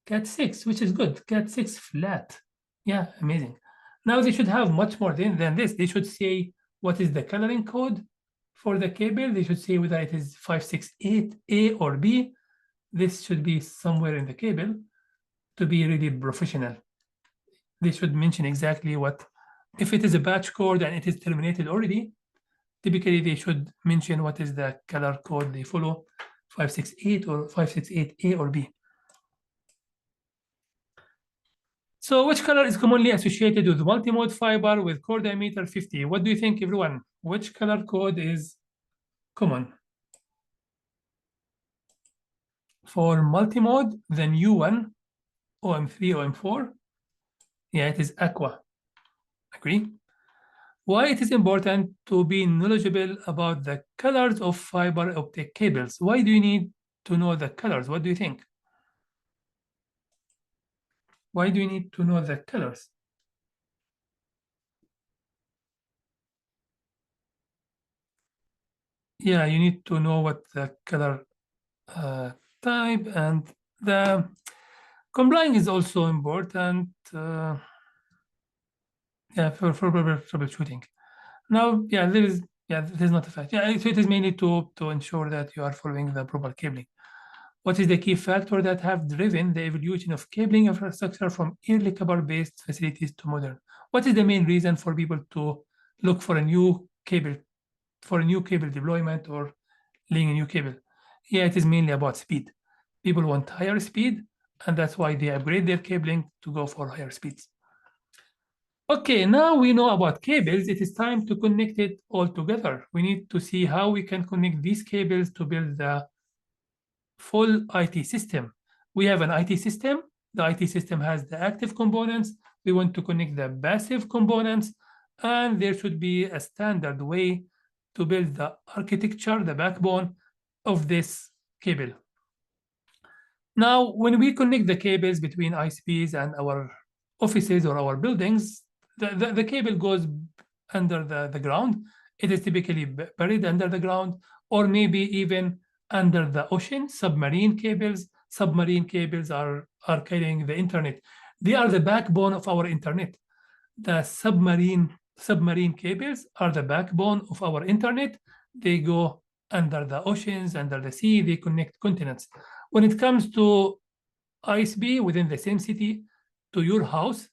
Cat 6, which is good. Cat 6 flat. Yeah, amazing. Now they should have much more than this. They should say what is the coloring code for the cable. They should say whether it is 568A or B. This should be somewhere in the cable to be really professional. They should mention exactly what, if it is a batch code and it is terminated already, typically they should mention what is the color code they follow, 568 or 568A or B. So which color is commonly associated with multimode fiber with core diameter 50? What do you think, everyone? Which color code is common? For multimode, the new one, OM3, OM4, yeah, it is aqua. Agree? Why it is important to be knowledgeable about the colors of fiber optic cables? Why do you need to know the colors? What do you think? Why do you need to know the colors? Yeah, you need to know what the color type, and the complying is also important. Yeah, for troubleshooting. Now, yeah, there's not a fact. Yeah, so it is mainly to ensure that you are following the proper cabling. What is the key factor that have driven the evolution of cabling infrastructure from early copper-based facilities to modern? What is the main reason for people to look for a new cable, deployment or laying a new cable? Yeah, it is mainly about speed. People want higher speed, and that's why they upgrade their cabling to go for higher speeds. Okay, now we know about cables. It is time to connect it all together. We need to see how we can connect these cables to build the full IT system. We have an IT system. The IT system has the active components. We want to connect the passive components, and there should be a standard way to build the architecture, the backbone of this cable. Now, when we connect the cables between ISPs and our offices or our buildings, the cable goes under the ground. It is typically buried under the ground, or maybe even under the ocean. Submarine cables are carrying the internet. They are the backbone of our internet. The submarine cables are the backbone of our internet. They go under the oceans, under the sea. They connect continents. When it comes to ISP within the same city to your house,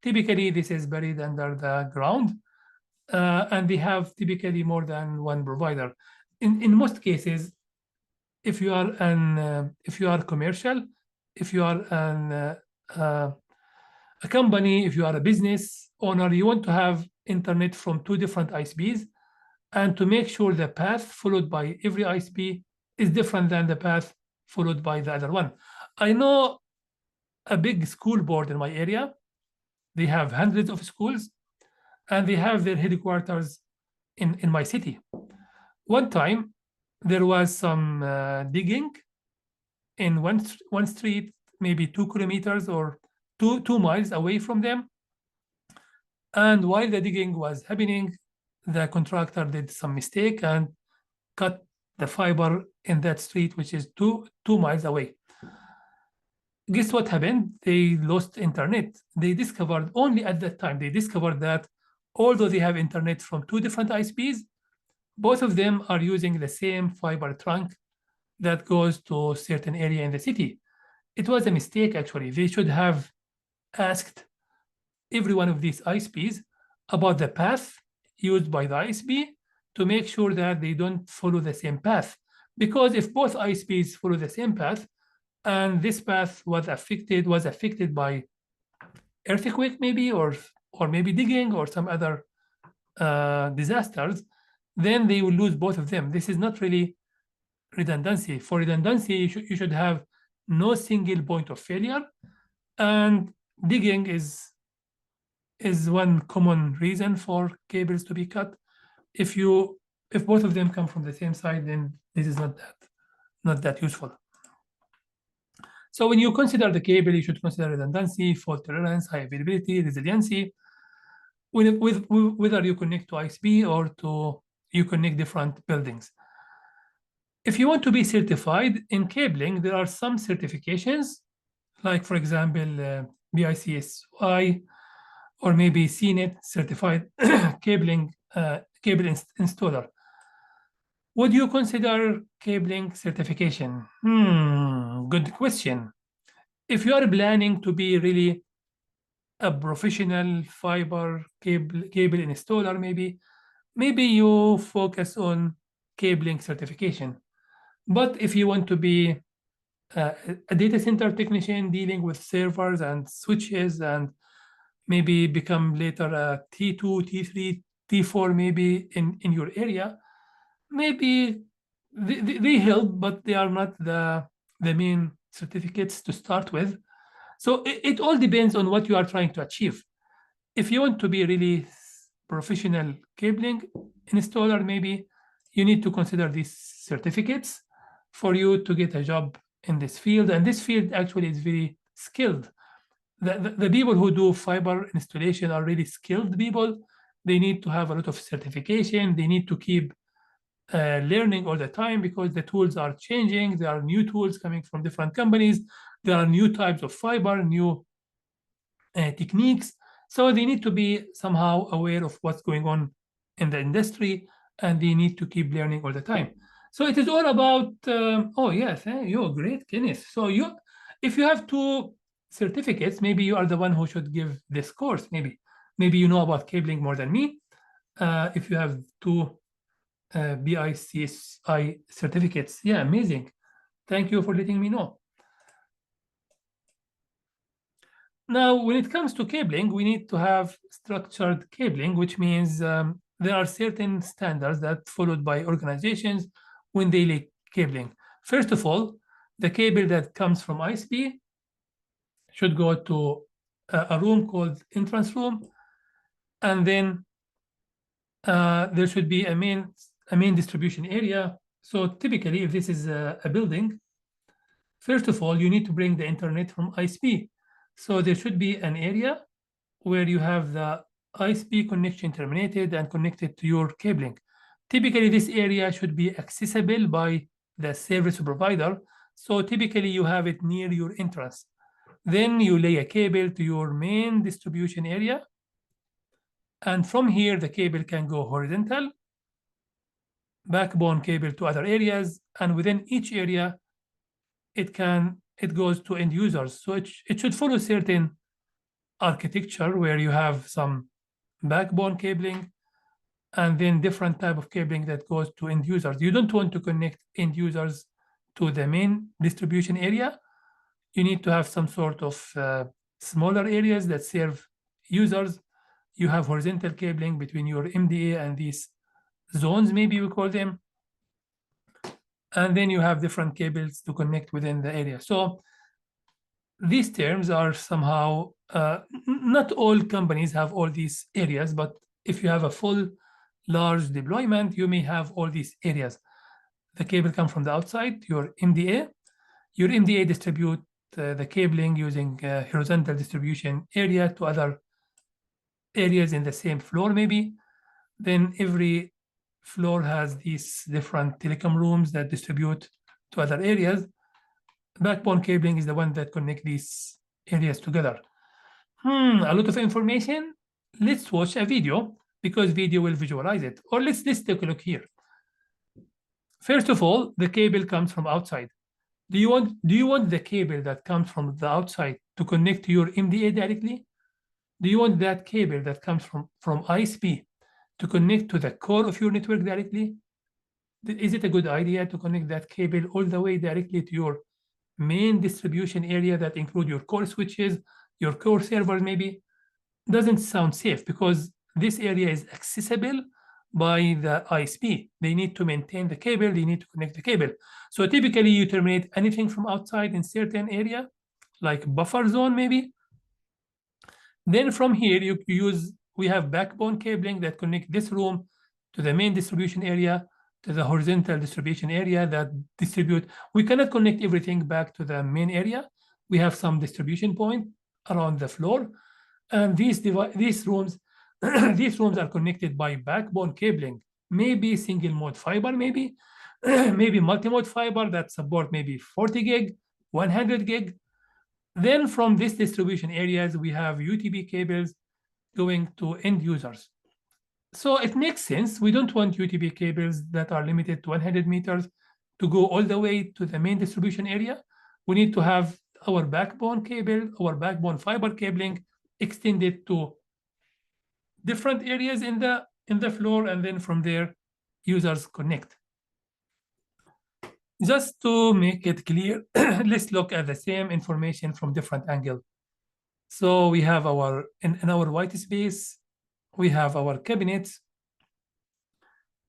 typically this is buried under the ground, and they have typically more than one provider. In most cases, if you are commercial, if you are a company, if you are a business owner, you want to have internet from two different ISPs, and to make sure the path followed by every ISP is different than the path followed by the other one. I know a big school board in my area. They have hundreds of schools, and they have their headquarters in my city. One time, there was some digging in one street, maybe 2 kilometers or two miles away from them. And while the digging was happening, the contractor did some mistake and cut the fiber in that street, which is two miles away. Guess what happened? They lost internet. They discovered only at that time, they discovered that although they have internet from two different ISPs, both of them are using the same fiber trunk that goes to a certain area in the city. It was a mistake, actually. They should have asked every one of these ISPs about the path used by the ISP to make sure that they don't follow the same path. Because if both ISPs follow the same path, and this path was affected by earthquake maybe, or maybe digging or some other disasters, then they will lose both of them. This is not really redundancy. For redundancy, you should have no single point of failure, and digging is one common reason for cables to be cut. If both of them come from the same side, then this is not that useful. So when you consider the cable, you should consider redundancy, fault tolerance, high availability, resiliency, whether you connect to ISP or you connect different buildings. If you want to be certified in cabling, there are some certifications, like for example, BICSI, or maybe CNET certified cable installer. Would you consider cabling certification? Good question. If you are planning to be really a professional fiber cable installer, maybe you focus on cabling certification. But if you want to be a data center technician dealing with servers and switches, and maybe become later a T2, T3, T4 maybe in your area, maybe they help, but they are not the main certificates to start with. So it all depends on what you are trying to achieve. If you want to be really professional cabling installer, maybe you need to consider these certificates for you to get a job in this field. And this field actually is very skilled. The people who do fiber installation are really skilled people. They need to have a lot of certification. They need to keep learning all the time because the tools are changing. There are new tools coming from different companies. There are new types of fiber, new techniques. So they need to be somehow aware of what's going on in the industry, and they need to keep learning all the time. So it is all about, oh yes, you're great, Kenneth. So if you have 2 certificates, maybe you are the one who should give this course. Maybe you know about cabling more than me. If you have 2 BICSI certificates, yeah, amazing. Thank you for letting me know. Now, when it comes to cabling, we need to have structured cabling, which means there are certain standards that followed by organizations when they lay cabling. First of all, the cable that comes from ISP should go to a room called entrance room, and then there should be a main distribution area. So typically, if this is a building, first of all, you need to bring the internet from ISP. So there should be an area where you have the ISP connection terminated and connected to your cabling. Typically, this area should be accessible by the service provider. So typically, you have it near your entrance. Then you lay a cable to your main distribution area. And from here, the cable can go horizontal, backbone cable to other areas. And within each area, it goes to end users. So it should follow certain architecture where you have some backbone cabling and then different type of cabling that goes to end users. You don't want to connect end users to the main distribution area. You need to have some sort of smaller areas that serve users. You have horizontal cabling between your MDA and these zones, maybe we call them. And then you have different cables to connect within the area. So these terms are somehow, not all companies have all these areas, but if you have a full large deployment, you may have all these areas. The cable comes from the outside, your MDA. Your MDA distribute the cabling using horizontal distribution area to other areas in the same floor, maybe. Then every floor has these different telecom rooms that distribute to other areas. Backbone cabling is the one that connects these areas together. A lot of information. Let's watch a video because video will visualize it. Or let's take a look here. First of all, the cable comes from outside. Do you want the cable that comes from the outside to connect to your MDA directly? Do you want that cable that comes from ISP to connect to the core of your network directly? Is it a good idea to connect that cable all the way directly to your main distribution area that include your core switches, your core servers maybe? Doesn't sound safe because this area is accessible by the ISP. They need to maintain the cable, they need to connect the cable. So typically you terminate anything from outside in certain area, like buffer zone maybe. Then from here, we have backbone cabling that connect this room to the main distribution area, to the horizontal distribution area that distribute. We cannot connect everything back to the main area, we have some distribution point around the floor, and these rooms these rooms are connected by backbone cabling, maybe single mode fiber, maybe maybe multi-mode fiber that support maybe 40 gig, 100 gig. Then from this distribution areas, we have UTP cables going to end users. So it makes sense. We don't want UTP cables that are limited to 100 meters to go all the way to the main distribution area. We need to have our backbone cable, our backbone fiber cabling extended to different areas in the floor, and then from there, users connect. Just to make it clear, let's look at the same information from different angle. So we have our, in our white space, we have our cabinets.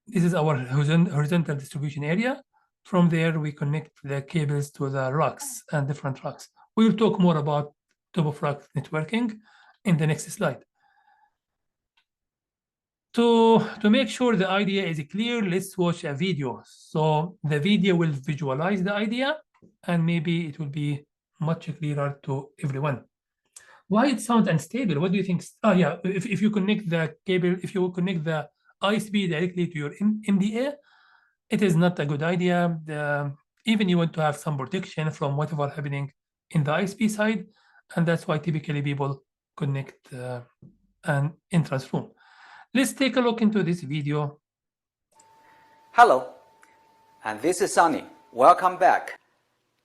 This is our horizontal distribution area. From there, we connect the cables to the racks and different racks. We will talk more about top of rack networking in the next slide. To make sure the idea is clear, let's watch a video. So the video will visualize the idea, and maybe it will be much clearer to everyone. Why it sounds unstable? What do you think? Oh yeah, if you connect the cable, if you connect the ISP directly to your MDA, it is not a good idea. Even you want to have some protection from whatever happening in the ISP side, and that's why typically people connect an entrance room. Let's take a look into this video. Hello, and this is Sunny. Welcome back.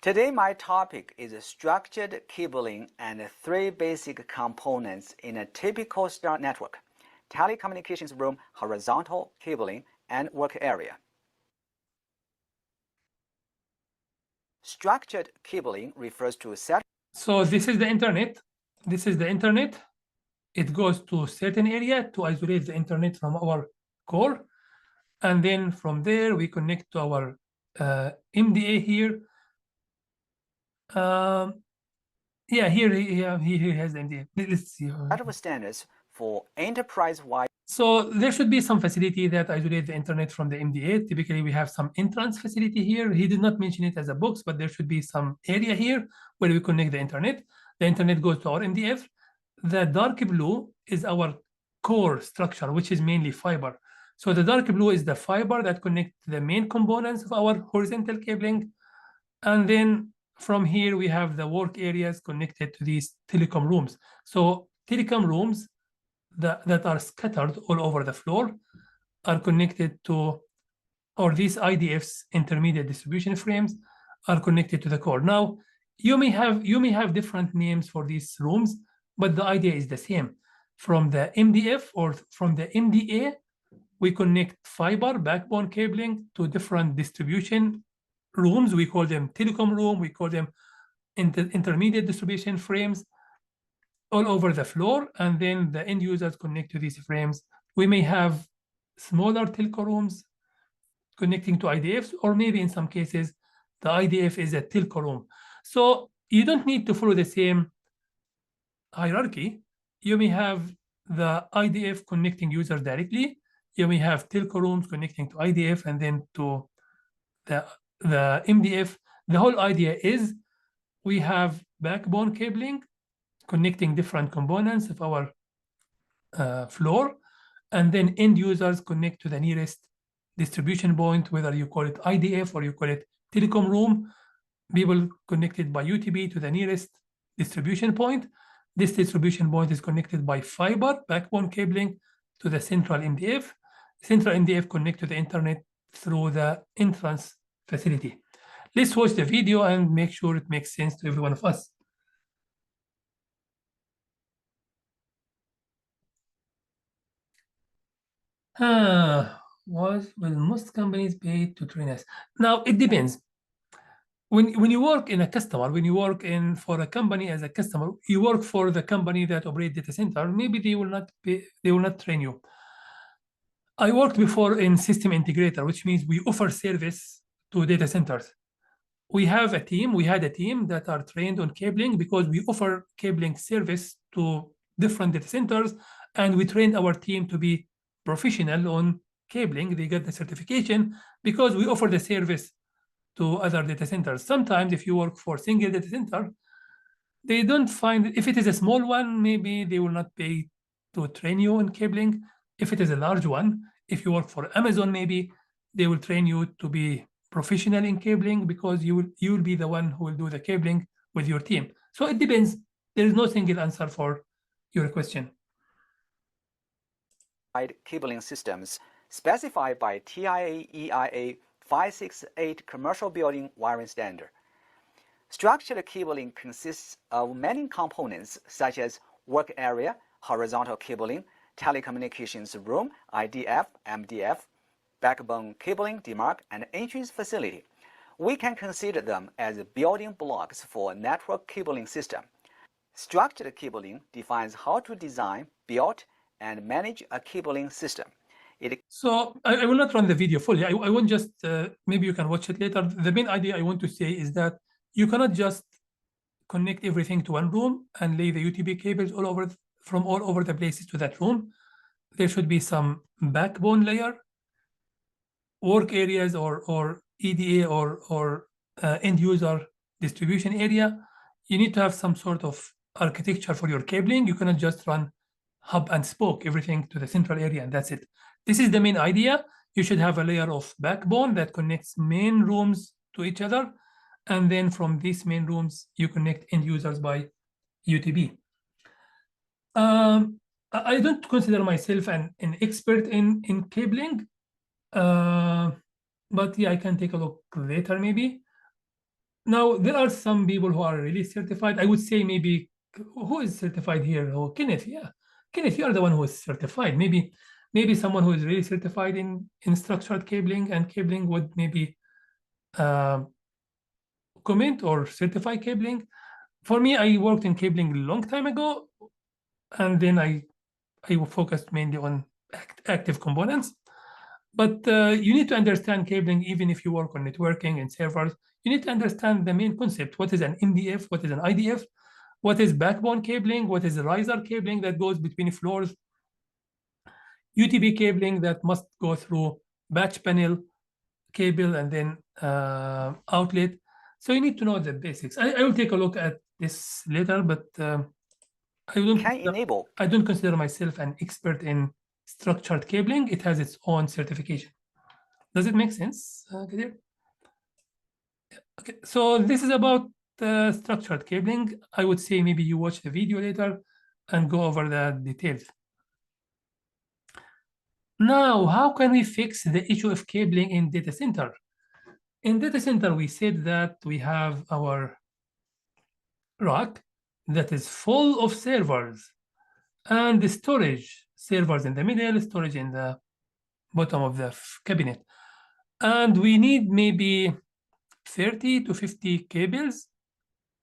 Today my topic is structured cabling and 3 basic components in a typical star network: telecommunications room, horizontal cabling, and work area. Structured cabling refers to set. So this is the internet. This is the internet. It goes to a certain area to isolate the internet from our core. And then from there, we connect to our MDA here. Yeah, here he has the MDA. Let's see. Set of standards for enterprise-wide. So there should be some facility that isolates the internet from the MDA. Typically, we have some entrance facility here. He did not mention it as a box, but there should be some area here where we connect the internet. The internet goes to our MDF. The dark blue is our core structure, which is mainly fiber. So the dark blue is the fiber that connects the main components of our horizontal cabling. And then from here, we have the work areas connected to these telecom rooms. So telecom rooms that are scattered all over the floor are connected to, or these IDFs, intermediate distribution frames, are connected to the core. Now, you may have different names for these rooms, but the idea is the same. From the MDF or from the MDA, we connect fiber backbone cabling to different distribution rooms. We call them telecom room. We call them intermediate distribution frames all over the floor. And then the end users connect to these frames. We may have smaller telco rooms connecting to IDFs, or maybe in some cases, the IDF is a telco room. So you don't need to follow the same hierarchy. You may have the IDF connecting users directly. You may have telco rooms connecting to IDF and then to the MDF. The whole idea is we have backbone cabling connecting different components of our floor, and then end users connect to the nearest distribution point, whether you call it IDF or you call it telecom room. People connected by UTP to the nearest distribution point. This distribution point is connected by fiber backbone cabling to the central MDF. Central MDF connect to the internet through the entrance facility. Let's watch the video and make sure it makes sense to every one of us. Will most companies pay to train us? Now, it depends. When you work in a customer, when you work for a company as a customer, you work for the company that operates data center, maybe they will not pay, they will not train you. I worked before in system integrator, which means we offer service to data centers. We had a team that are trained on cabling because we offer cabling service to different data centers, and we trained our team to be professional on cabling. They got the certification because we offer the service to other data centers. Sometimes if you work for single data center, they don't find, if it is a small one, maybe they will not pay to train you in cabling. If it is a large one, if you work for Amazon, maybe they will train you to be professional in cabling, because you will be the one who will do the cabling with your team. So it depends. There is no single answer for your question. Cabling systems specified by TIA EIA 568 Commercial Building Wiring Standard. Structured cabling consists of many components such as work area, horizontal cabling, telecommunications room, IDF, MDF, backbone cabling, demarc, and entrance facility. We can consider them as building blocks for a network cabling system. Structured cabling defines how to design, build, and manage a cabling system. So I will not run the video fully. I won't just, maybe you can watch it later. The main idea I want to say is that you cannot just connect everything to one room and lay the UTP cables from all over the places to that room. There should be some backbone layer, work areas, or EDA or end user distribution area. You need to have some sort of architecture for your cabling. You cannot just run hub and spoke everything to the central area and that's it. This is the main idea. You should have a layer of backbone that connects main rooms to each other. And then from these main rooms, you connect end users by UTP. I don't consider myself an expert in cabling, but yeah, I can take a look later maybe. Now, there are some people who are really certified. I would say maybe, who is certified here? Oh, Kenneth, yeah. Kenneth, you are the one who is certified. Maybe someone who is really certified in structured cabling and cabling would maybe comment or certify cabling. For me, I worked in cabling a long time ago, and then I focused mainly on active components. But you need to understand cabling even if you work on networking and servers. You need to understand the main concept. What is an MDF? What is an IDF? What is backbone cabling? What is riser cabling that goes between floors? UTP cabling that must go through batch panel cable and then outlet. So you need to know the basics. I will take a look at this later, but I don't consider myself an expert in structured cabling. It has its own certification. Does it make sense, Kadir? Okay, so this is about structured cabling. I would say maybe you watch the video later and go over the details. Now, how can we fix the issue of cabling in data center? In data center, we said that we have our rack that is full of servers and the storage, servers in the middle, storage in the bottom of the cabinet. And we need maybe 30 to 50 cables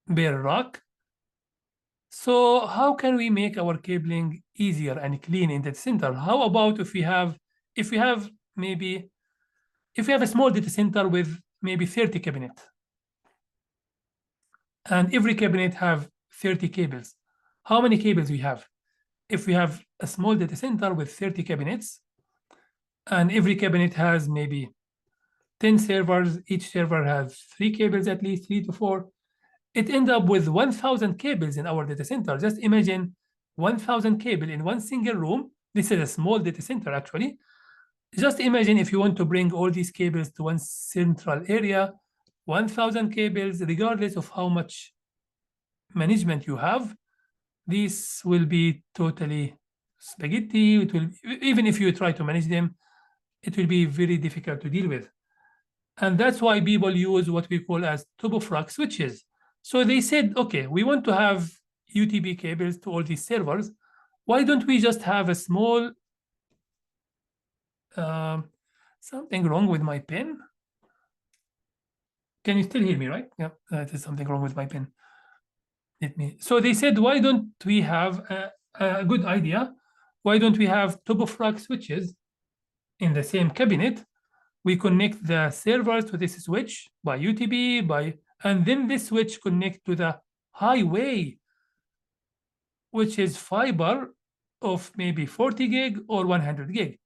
per rack. So how can we make our cabling easier and clean in data center? How about if we have a small data center with maybe 30 cabinets, and every cabinet have 30 cables? How many cables we have? If we have a small data center with 30 cabinets, and every cabinet has maybe 10 servers, each server has 3 cables, at least 3 to 4, it ends up with 1,000 cables in our data center. Just imagine 1,000 cable in one single room. This is a small data center, actually. Just imagine if you want to bring all these cables to one central area, 1,000 cables, regardless of how much management you have, this will be totally spaghetti. It will, even if you try to manage them, it will be very difficult to deal with. And that's why people use what we call as top-of-rack switches. So they said, okay, we want to have UTP cables to all these servers. Why don't we just have a small, something wrong with my pen? Can you still hear me, right? Yeah, there's something wrong with my pen. So they said, why don't we have a good idea? Why don't we have top-of-rack switches in the same cabinet? We connect the servers to this switch by UTP, and then this switch connect to the highway, which is fiber of maybe 40 gig or 100 gig.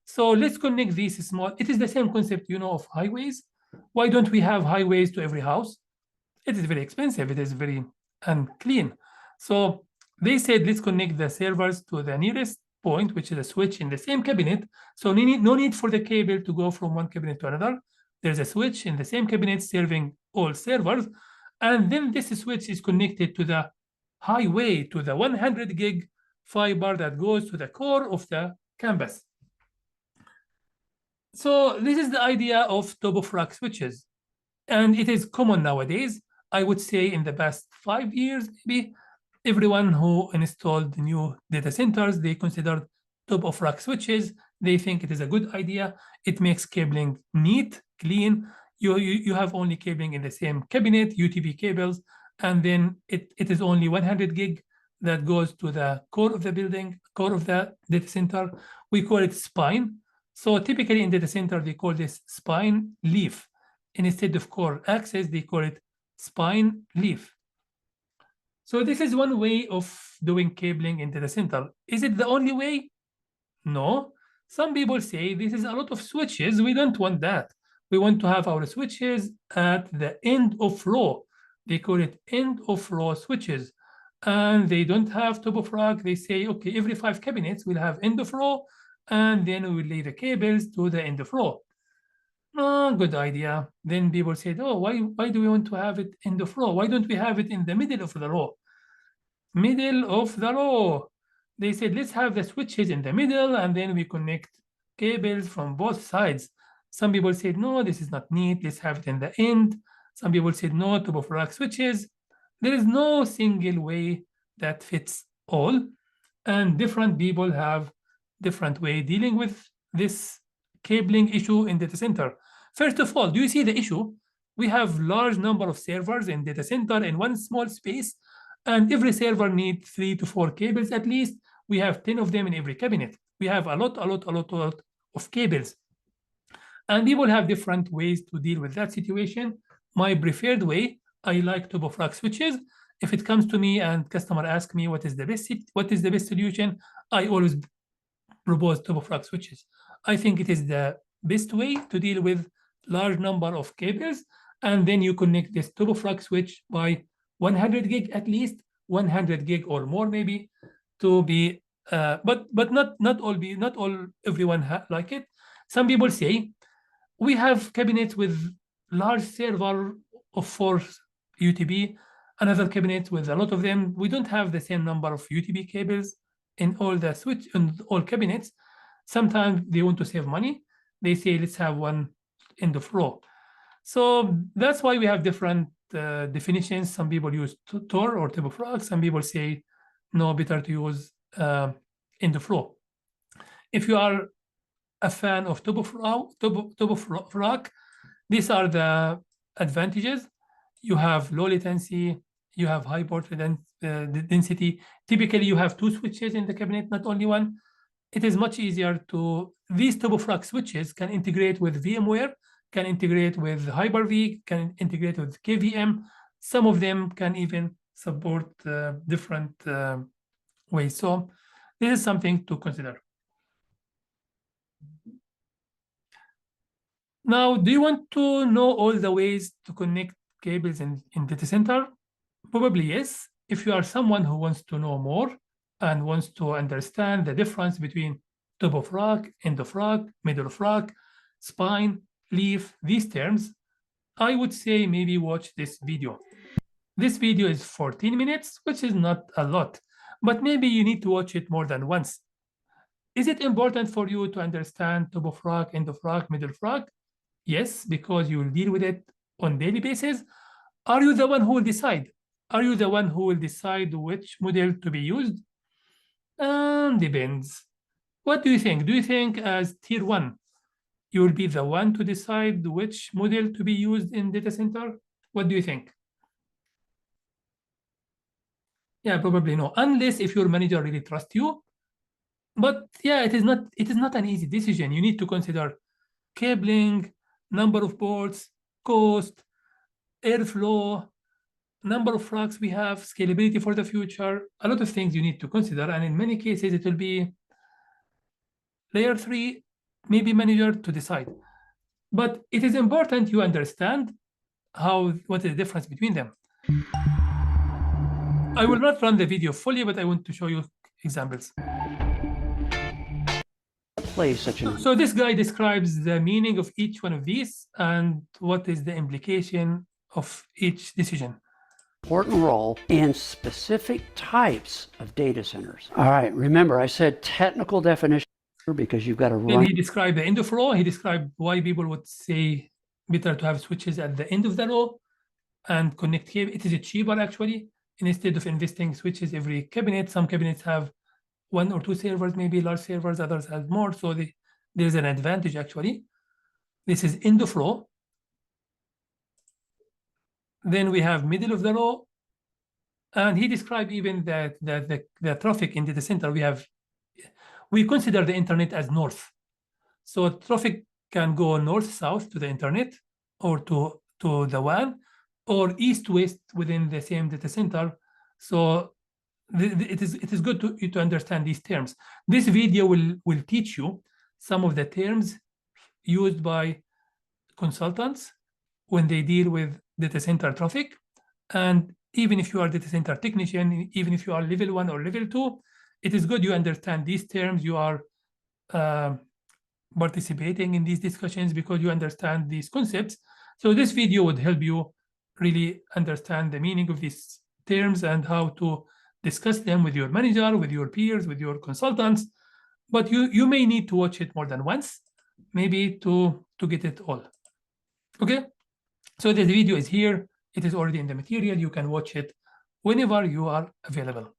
So let's connect these small. It is the same concept, of highways. Why don't we have highways to every house? It is very expensive. It is very and clean. So they said, let's connect the servers to the nearest point, which is a switch in the same cabinet. So no need for the cable to go from one cabinet to another. There's a switch in the same cabinet serving all servers. And then this switch is connected to the highway, to the 100 gig fiber that goes to the core of the campus. So this is the idea of top-of-rack switches. And it is common nowadays. I would say in the past 5 years, maybe, everyone who installed new data centers, they considered top-of-rack switches. They think it is a good idea. It makes cabling neat, clean. You have only cabling in the same cabinet, UTP cables, and then it is only 100 gig that goes to the core of the building, core of the data center. We call it spine. So typically in data center, they call this spine leaf. And instead of core access, they call it spine leaf. So this is one way of doing cabling in data center. Is it the only way? No. Some people say this is a lot of switches. We don't want that. We want to have our switches at the end of row. They call it end of row switches. And they don't have top of rack. They say, okay, every 5 cabinets will have end of row, and then we will lay the cables to the end of row. Good idea. Then people said, oh, why do we want to have it end of row? Why don't we have it in the middle of the row? Middle of the row. They said, let's have the switches in the middle, and then we connect cables from both sides. Some people said, no, this is not neat. Let's have it in the end. Some people said, no, top of rack switches. There is no single way that fits all, and different people have different way dealing with this cabling issue in data center. First of all, do you see the issue? We have large number of servers in data center in one small space, and every server needs 3 to 4 cables at least. We have 10 of them in every cabinet. We have a lot of cables. And people have different ways to deal with that situation. My preferred way, I like top of rack switches. If it comes to me and customer asks me what is the best solution, I always propose top of rack switches. I think it is the best way to deal with large number of cables, and then you connect this top of rack switch by 100 gig at least, 100 gig or more maybe, to be but not all everyone like it. Some people say we have cabinets with large server of 4 UTP, another cabinet with a lot of them. We don't have the same number of UTP cables in all the switch in all cabinets. Sometimes they want to save money. They say let's have one end of row. So that's why we have different definitions. Some people use Tor or top of rack. Some people say no, better to use end of row. If you are a fan of top of rack, these are the advantages. You have low latency, you have high port density. Typically, you have 2 switches in the cabinet, not only one. It is much easier to, these top of rack switches can integrate with VMware, can integrate with Hyper-V, can integrate with KVM. Some of them can even support different ways. So this is something to consider. Now, do you want to know all the ways to connect cables in data center? Probably yes. If you are someone who wants to know more and wants to understand the difference between top of rack, end of rack, middle of rack, spine, leaf, these terms, I would say maybe watch this video. This video is 14 minutes, which is not a lot, but maybe you need to watch it more than once. Is it important for you to understand top of rack, end of rack, middle of rack? Yes, because you will deal with it on daily basis. Are you the one who will decide? Are you the one who will decide which model to be used? Depends. What do you think? Do you think as tier 1, you will be the one to decide which model to be used in data center? What do you think? Yeah, probably no, unless if your manager really trusts you. But yeah, it is not an easy decision. You need to consider cabling, number of ports, cost, airflow, number of racks we have, scalability for the future, a lot of things you need to consider. And in many cases, it will be layer 3, maybe manager to decide. But it is important you understand what is the difference between them. I will not run the video fully, but I want to show you examples. Play such an So this guy describes the meaning of each one of these and what is the implication of each decision. important role in specific types of data centers. All right, remember I said technical definition because you've got to Then run. he described the end of row. He described why people would say better to have switches at the end of the row and connect cable. It is cheaper actually. Instead of investing switches every cabinet, some cabinets have 1 or 2 servers, maybe large servers, others have more. So there's an advantage actually. This is end of row. Then we have middle of the row. And he described even that the traffic in data center, we consider the internet as north. So traffic can go north-south to the internet or to the WAN or east-west within the same data center. So it is good to understand these terms. This video will teach you some of the terms used by consultants when they deal with data center traffic. And even if you are data center technician, even if you are level 1 or level 2, it is good you understand these terms. You are participating in these discussions because you understand these concepts. So this video would help you really understand the meaning of these terms and how to discuss them with your manager, with your peers, with your consultants. But you may need to watch it more than once, maybe to get it all. Okay, so the video is here. It is already in the material. You can watch it whenever you are available.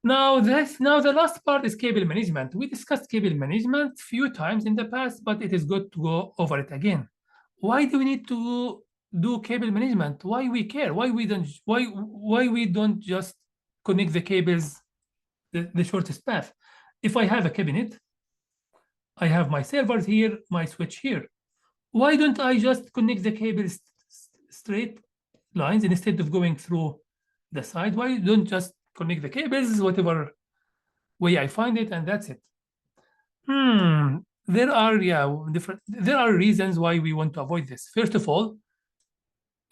Now the last part is cable management. We discussed cable management a few times in the past, but it is good to go over it again. Why do we need to do cable management? Why we care? Why we don't just connect the cables the shortest path? If I have a cabinet, I have my servers here, my switch here. Why don't I just connect the cables straight lines instead of going through the side? Why don't just connect the cables whatever way I find it, and that's it? There are reasons why we want to avoid this. First of all,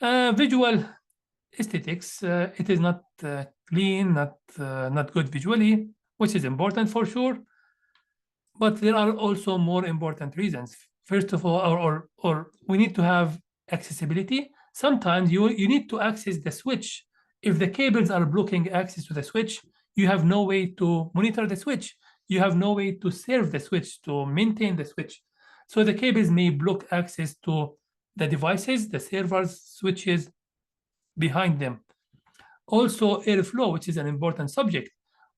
visual aesthetics. It is not clean, not good visually, which is important for sure. But there are also more important reasons. First of all, or we need to have accessibility. Sometimes you need to access the switch. If the cables are blocking access to the switch, you have no way to monitor the switch. You have no way to serve the switch, to maintain the switch. So the cables may block access to the devices, the servers, switches behind them. Also, airflow, which is an important subject.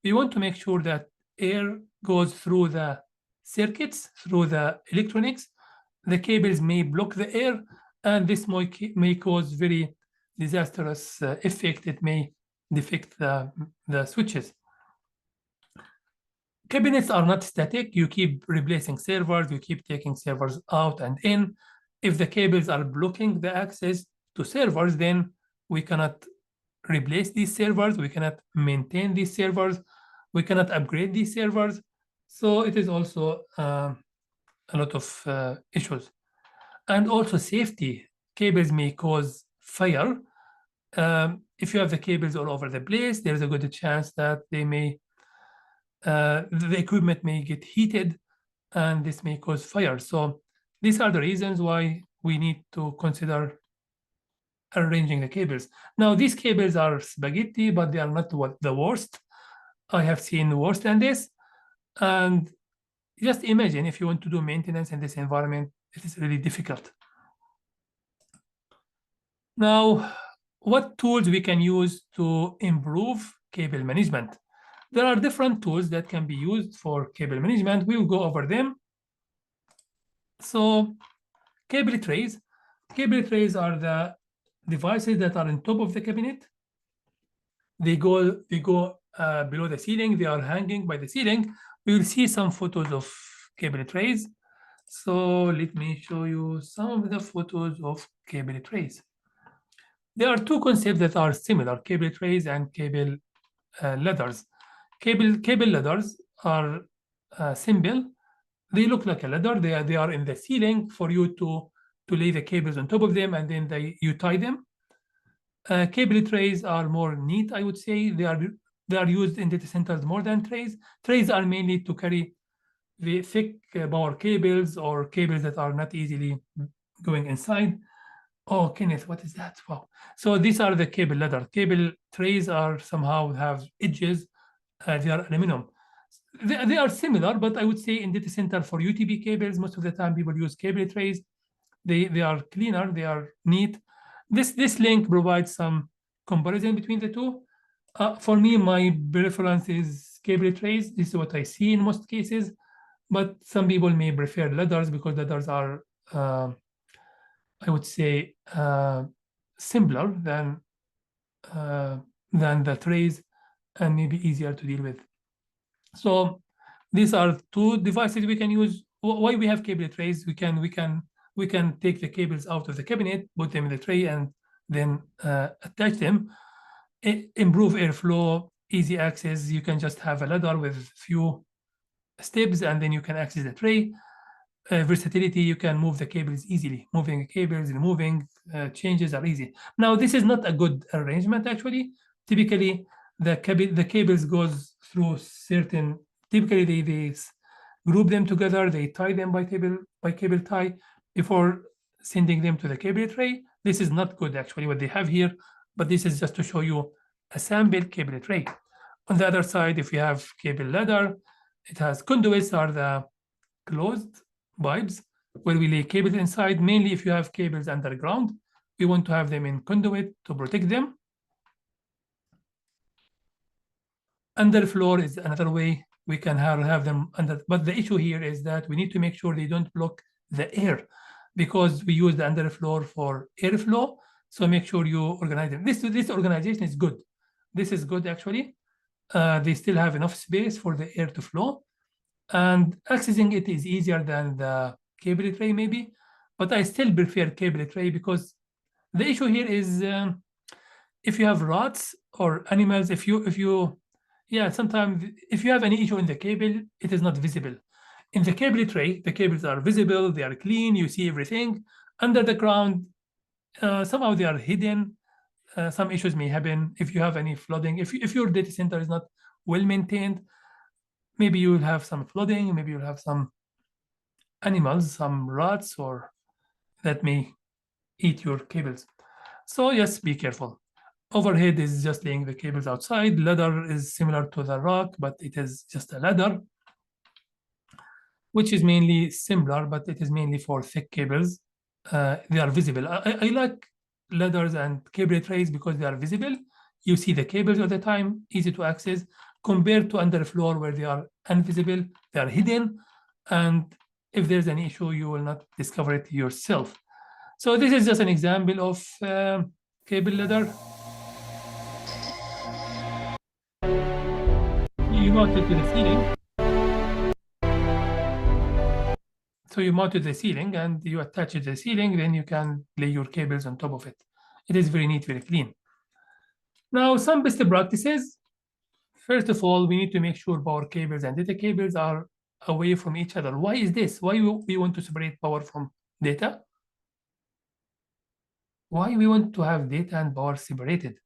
We want to make sure that air goes through the circuits, through the electronics. The cables may block the air, and this may cause very disastrous effect. It may defect the switches. Cabinets are not static. You keep replacing servers, you keep taking servers out and in. If the cables are blocking the access to servers, then we cannot replace these servers, we cannot maintain these servers, we cannot upgrade these servers. So it is also a lot of issues. And also safety. Cables may cause fire. If you have the cables all over the place, there's a good chance that the equipment may get heated, and this may cause fire. So these are the reasons why we need to consider arranging the cables. Now, these cables are spaghetti, but they are not the worst. I have seen worse than this. And just imagine if you want to do maintenance in this environment, it is really difficult. Now, what tools we can use to improve cable management? There are different tools that can be used for cable management. We will go over them. So, cable trays. Cable trays are the devices that are on top of the cabinet. They go below the ceiling. They are hanging by the ceiling. We will see some photos of cable trays. So let me show you some of the photos of cable trays. There are two concepts that are similar: cable trays and cable ladders. Cable ladders are simple. They look like a ladder. They are in the ceiling for you to lay the cables on top of them, and then you tie them. Cable trays are more neat, I would say. They are used in data centers more than trays. Trays are mainly to carry the thick power cables or cables that are not easily going inside. Oh, Kenneth, what is that? Wow. So these are the cable ladder. Cable trays are somehow have edges. They are aluminum. They are similar, but I would say in data center for UTP cables, most of the time people use cable trays. They are cleaner, they are neat. This link provides some comparison between the two. For me, my preference is cable trays. This is what I see in most cases, but some people may prefer ladders because ladders are, I would say, simpler than the trays and maybe easier to deal with. So these are two devices we can use. Why we have cable trays? We can take the cables out of the cabinet, put them in the tray, and then attach them. Improve airflow, easy access. You can just have a ladder with few steps, and then you can access the tray. Versatility, you can move the cables easily. Moving the cables, removing changes are easy. Now, this is not a good arrangement, actually. Typically, the cables goes through certain, typically they group them together, they tie them by cable tie before sending them to the cable tray. This is not good, actually, what they have here, but this is just to show you a sample cable tray. On the other side, if you have cable ladder, it has conduits are the closed pipes where we lay cables inside. Mainly if you have cables underground, we want to have them in conduit to protect them. Underfloor is another way we can have them under, but the issue here is that we need to make sure they don't block the air because we use the underfloor for airflow. So make sure you organize them. This organization is good. This is good, actually. They still have enough space for the air to flow. And accessing it is easier than the cable tray, maybe. But I still prefer cable tray because the issue here is if you have rats or animals, sometimes if you have any issue in the cable, it is not visible. In the cable tray, the cables are visible, they are clean, you see everything. Under the ground, somehow they are hidden. Some issues may happen if you have any flooding. If your data center is not well maintained, maybe you will have some flooding, maybe you'll have some animals, some rats, or that may eat your cables. So yes, be careful. Overhead is just laying the cables outside. Ladder is similar to the rack, but it is just a ladder, which is mainly similar, but it is mainly for thick cables. They are visible. I like ladders and cable trays because they are visible. You see the cables all the time, easy to access, compared to underfloor where they are invisible, they are hidden, and if there's an issue, you will not discover it yourself. So this is just an example of cable ladder. You mount it to the ceiling. So you mount it to the ceiling and you attach it to the ceiling, then you can lay your cables on top of it. It is very neat, very clean. Now, some best practices. First of all, we need to make sure power cables and data cables are away from each other. Why is this? Why we want to separate power from data? Why we want to have data and power separated?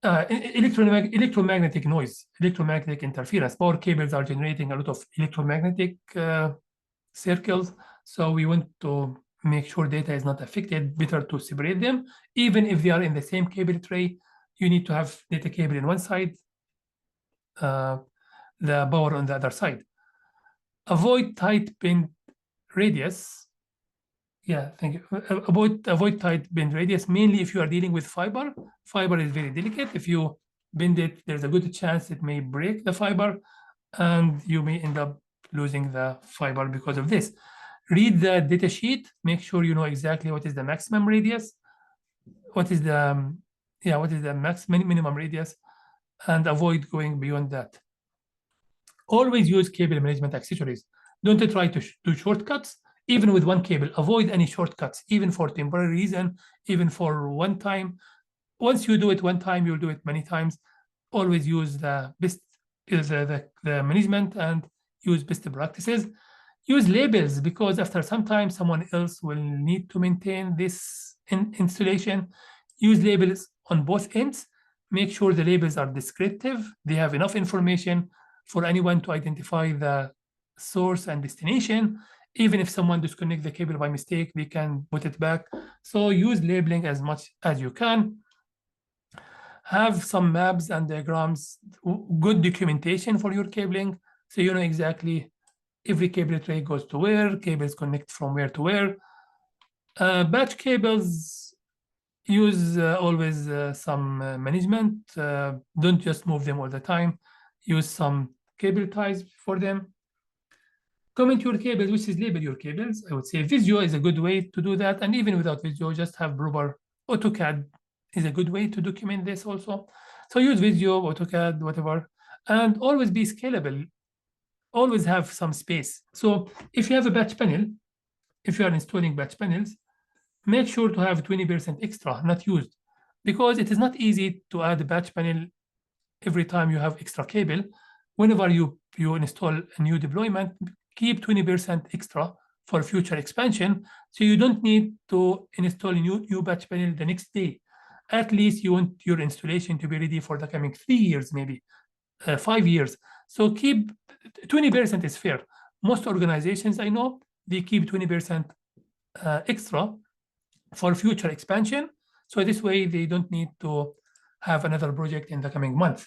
Electromagnetic noise, electromagnetic interference. Power cables are generating a lot of electromagnetic circles. So we want to make sure data is not affected, better to separate them. Even if they are in the same cable tray, you need to have data cable in one side, the power on the other side. Avoid tight bend radius. Yeah, thank you. Avoid tight bend radius, mainly if you are dealing with fiber. Fiber is very delicate. If you bend it, there's a good chance it may break the fiber, and you may end up losing the fiber because of this. Read the data sheet. Make sure you know exactly what is the maximum radius, what is the minimum radius, and avoid going beyond that. Always use cable management accessories. Don't try to do shortcuts. Even with one cable, avoid any shortcuts, even for temporary reason, even for one time. Once you do it one time, you'll do it many times. Always use the best, the management, and use best practices. Use labels, because after some time, someone else will need to maintain this installation. Use labels on both ends. Make sure the labels are descriptive. They have enough information for anyone to identify the source and destination. Even if someone disconnects the cable by mistake, we can put it back. So use labeling as much as you can. Have some maps and diagrams, good documentation for your cabling, so you know exactly every cable tray goes to where, cables connect from where to where. Batch cables, use always some management. Don't just move them all the time. Use some cable ties for them. Comment your cables, which is label your cables. I would say Visio is a good way to do that. And even without Visio, just have proper AutoCAD is a good way to document this also. So use Visio, AutoCAD, whatever, and always be scalable. Always have some space. So if you have a batch panel, if you are installing batch panels, make sure to have 20% extra not used, because it is not easy to add a batch panel every time you have extra cable. Whenever you install a new deployment, keep 20% extra for future expansion, so you don't need to install a new batch panel the next day. At least you want your installation to be ready for the coming 3 years, maybe 5 years. So keep 20% is fair. Most organizations I know, they keep 20% extra for future expansion. So this way they don't need to have another project in the coming month.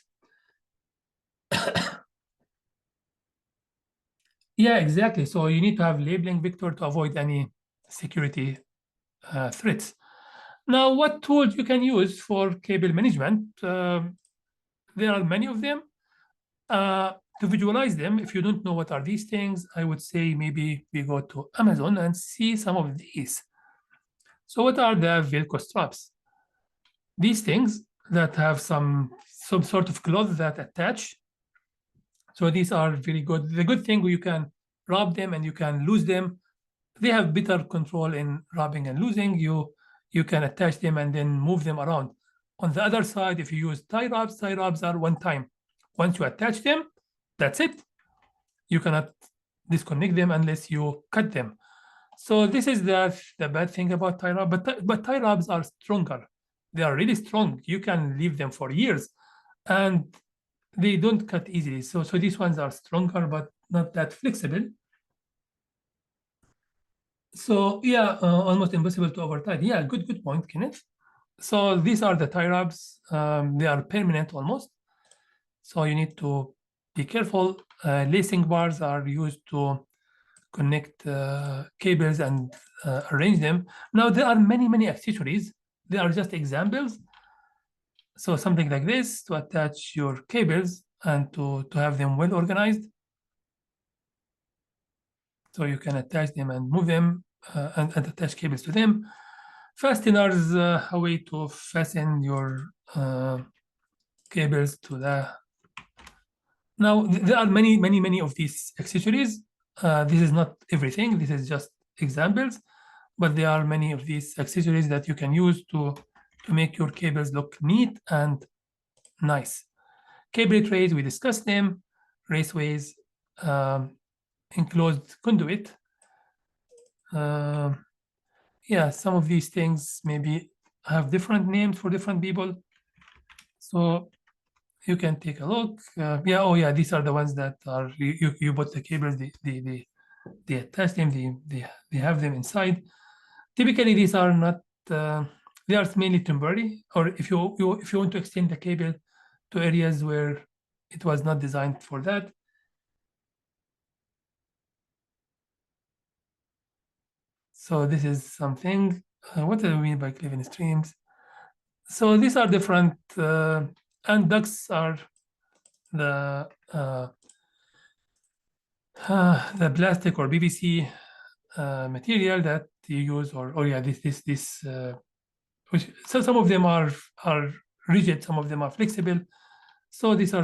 Yeah, exactly. So you need to have labeling vector to avoid any security threats. Now, what tools you can use for cable management? There are many of them. To visualize them, if you don't know what are these things, I would say maybe we go to Amazon and see some of these. So what are the Velcro straps? These things that have some sort of cloth that attach. So these are very good. The good thing, you can rub them and you can lose them. They have better control in rubbing and losing. You can attach them and then move them around. On the other side, if you use tie rubs are one time. Once you attach them, that's it. You cannot disconnect them unless you cut them. So this is the bad thing about tie rub, but tie rubs are stronger. They are really strong. You can leave them for years, and they don't cut easily. So these ones are stronger, but not that flexible. So yeah, almost impossible to over tie. Yeah, good point, Kenneth. So these are the tie rubs. They are permanent almost. So you need to be careful. Lacing bars are used to connect cables and arrange them. Now there are many accessories. They are just examples. So something like this to attach your cables and to have them well organized. So you can attach them and move them and attach cables to them. Fasteners, a way to fasten your cables to the. Now there are many of these accessories. This is not everything. This is just examples, but there are many of these accessories that you can use to make your cables look neat and nice. Cable trays, we discussed them. Raceways, enclosed conduit. Yeah, some of these things maybe have different names for different people. So you can take a look. Yeah, oh yeah, these are the ones that are you put the cables, they attach them, they have them inside. Typically, these are not. They are mainly temporary, or if you want to extend the cable to areas where it was not designed for that. So this is something. What do we mean by cleaving streams? So these are different, and ducts are the plastic or PVC material that you use, or yeah, this. Which, so some of them are rigid, some of them are flexible. So these are